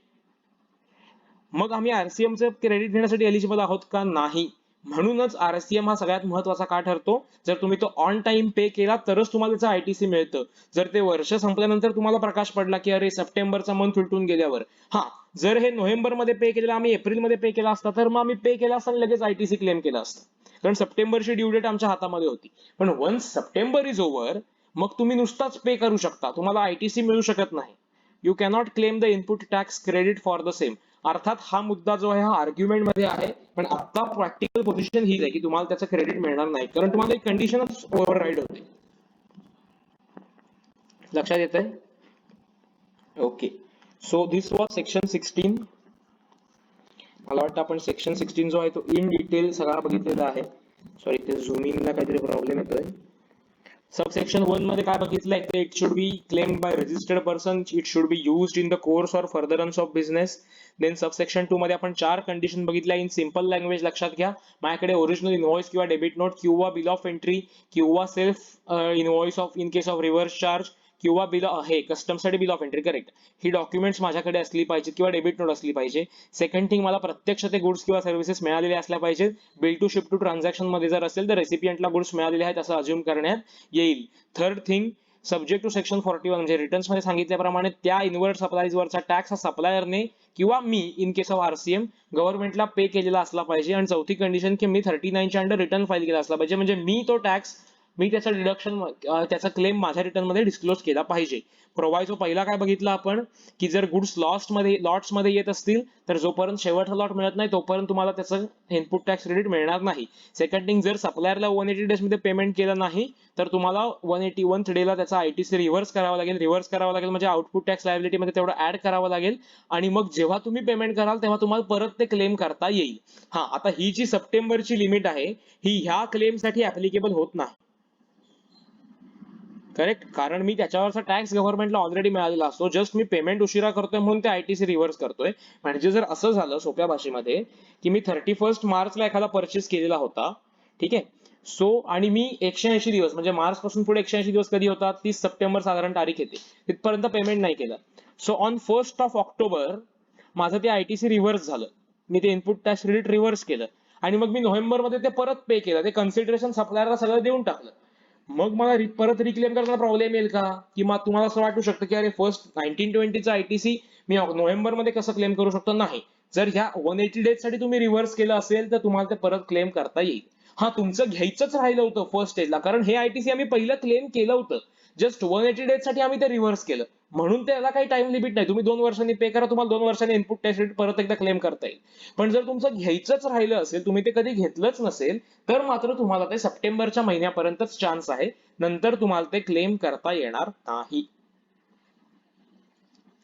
मग आम्ही आरसीएमचं क्रेडिट घेण्यासाठी एलिजिबल आहोत का? नाही. म्हणूनच आरसीएम हा सगळ्यात महत्वाचा का ठरतो? जर तुम्ही तो ऑन टाइम पे केला तरच तुम्हाला त्याचं आयटीसी मिळतं. जर ते वर्ष संपल्यानंतर तुम्हाला प्रकाश पडला की अरे सप्टेंबरचा मंथ उलटून गेल्यावर, हा, जर हे नोव्हेंबर मध्ये पे केलेलं आम्ही एप्रिल मध्ये पे केला असता तर मग आम्ही पे केला असता आणि लगेच आयटीसी क्लेम केला असता, कारण सप्टेंबरची ड्यू डेट आमच्या हातामध्ये होती. पण वन्स सप्टेंबर इज ओव्हर, मग तुम्ही नुसताच पे करू शकता, तुम्हाला आयटीसी मिळू शकत नाही. You cannot claim the input tax credit for the same. अर्थात हा मुद्दा जो आहे हा आर्ग्युमेंट मध्ये आहे, पण आता प्रॅक्टिकल पोझिशन हीच आहे की तुम्हाला त्याचं क्रेडिट मिळणार नाही, कारण तुम्हाला एक कंडिशनच ओव्हरराईड होते. लक्षात येत आहे? Okay, so this was section 16. मला वाटतं आपण सेक्शन 16 जो आहे तो इन डिटेल सगळा बघितलेला आहे. सॉरी, ते झूमिंगला काहीतरी प्रॉब्लेम येतोय. सबसेक्शन 1 मध्ये काय बघितलंय? It should be claimed by registered person, it should be used in the course or furtherance of business. Then subsection 2 मध्ये आपण 4 कंडिशन बघितल्या इन सिंपल लँग्वेज. लक्षात घ्या, माझ्याकडे ओरिजिनल इनव्हॉइस किंवा डेबिट नोट किंवा बिल ऑफ एंट्री किंवा self invoice of in case of reverse charge किंवा बिल हे कस्टमसाठी बिल ऑफ एंट्री, करेक्ट, ही डॉक्युमेंट्स माझ्याकडे असली पाहिजे किंवा डेबिट नोट असली पाहिजे. सेकंड थिंग, मला प्रत्यक्ष ते गुड्स किंवा सर्व्हिसेस मिळालेले असल्या पाहिजेत. Bill to ship to transaction मध्ये जर असेल तर रेसिपियंटला गुड्स मिळालेले आहेत असं अज्युम करण्यात येईल. Third thing, subject to section 41 म्हणजे रिटर्न्स मध्ये सांगितल्याप्रमाणे त्या इनवर्ट सप्लाईज वरचा टॅक्स हा सप्लायरने किंवा मी इन केस ऑफ आरसीएम गव्हर्नमेंटला पे केलेला असला पाहिजे. आणि चौथी कंडिशन की मी 39 च्या अंडर रिटर्न फाईल केला असला पाहिजे, म्हणजे मी तो टॅक्स, मी त्याचा डिडक्शन, त्याचा क्लेम माझ्या रिटर्न मध्ये डिस्क्लोज केला पाहिजे. प्रोव्हायझो पहिला काय बघितला आपण की जर गुड्स लॉट्स मध्ये येत असतील तर जोपर्यंत शेवटचा लॉट मिळत नाही तोपर्यंत तुम्हाला त्याचं इनपुट टॅक्स क्रेडिट मिळणार नाही. सेकंड थिंग, जर सप्लायरला 180 डेज मध्ये पेमेंट केलं नाही तर तुम्हाला 181th डेला त्याचा आयटीसी रिव्हर्स करावा लागेल म्हणजे आउटपुट टॅक्स लायबिलिटी मध्ये तेवढं ऍड करावं लागेल. आणि मग जेव्हा तुम्ही पेमेंट कराल तेव्हा तुम्हाला परत ते क्लेम करता येईल. हा, आता ही जी सप्टेंबरची लिमिट आहे ही ह्या क्लेमसाठी ऍप्लिकेबल होत नाही, करेक्ट, कारण मी त्याच्यावरचा टॅक्स गव्हर्नमेंटला ऑलरेडी मिळालेला असतो. जस्ट मी पेमेंट उशिरा करतोय म्हणून ते आयटीसी रिव्हर्स करतोय. म्हणजे जर असं झालं सोप्या भाषेमध्ये की मी 31 मार्चला एखादा परचेस केलेला होता, ठीक आहे, सो आणि मी 180 दिवस म्हणजे मार्च पासून पुढे 180 दिवस कधी होतात? 30 सप्टेंबर साधारण तारीख येते, तिथपर्यंत पेमेंट नाही केलं. सो ऑन 1 ऑक्टोबर माझं ते आयटीसी रिव्हर्स झालं. मी ते इनपुट टॅक्स क्रेडिट रिव्हर्स केलं आणि मग मी नोव्हेंबरमध्ये ते परत पे केलं, ते कन्सिडरेशन सप्लायरला सगळं देऊन टाकलं. मग मला परत रिक्लेम करताना प्रॉब्लेम येईल का? किंवा तुम्हाला असं वाटू शकतं की अरे फर्स्ट 1920चा आयटीसी मी नोव्हेंबरमध्ये कसं क्लेम करू शकतो? नाही. जर ह्या 180 डेज साठी तुम्ही रिव्हर्स केलं असेल तर तुम्हाला ते परत क्लेम करता येईल. हा, तुमचं घ्यायचंच राहिलं होतं फर्स्ट स्टेजला, कारण हे आयटीसी आम्ही पहिलं क्लेम केलं होतं. जस्ट 180 डेज साठी आम्ही ते रिव्हर्स केलं. म्हणून त्याला काही टाइम लिमिट नाही. तुम्ही 2 वर्षांनी पे करा, तुम्हाला 2 वर्षांनी इनपुट टॅक्स क्रेडिट परत एकदा क्लेम करता येईल. पण जर तुमचं घ्यायचंच राहिलं असेल, तुम्ही ते कधी घेतलंच नसेल, तर मात्र तुम्हाला ते सप्टेंबरच्या महिन्यापर्यंतच चान्स आहे. नंतर तुम्हाला ते क्लेम करता येणार नाही.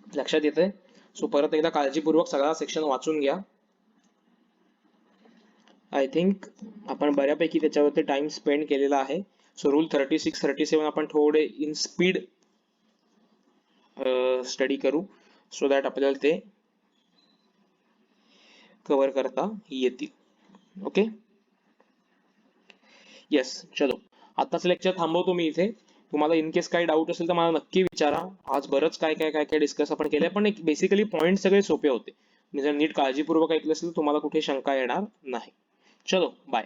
लक्षात येतंय? सो परत एकदा काळजीपूर्वक सगळा सेक्शन वाचून घ्या. आय थिंक आपण बऱ्यापैकी त्याच्यावरती टाइम स्पेंड केलेला आहे. सो रूल 36, 37 आपण थोडे इन स्पीड स्टडी करू, सो दॅट आपल्याला ते कव्हर करता येतील. Okay, yes. चलो, आताच लेक्चर थांबवतो मी इथे. तुम्हाला इन केस काही डाऊट असेल तर मला नक्की विचारा. आज बरंच काय काय काय काय डिस्कस आपण केलंय, पण एक बेसिकली पॉईंट सगळे सोपे होते. मी जर नीट काळजीपूर्वक ऐकलं असेल तर तुम्हाला कुठे शंका येणार नाही. चलो, बाय.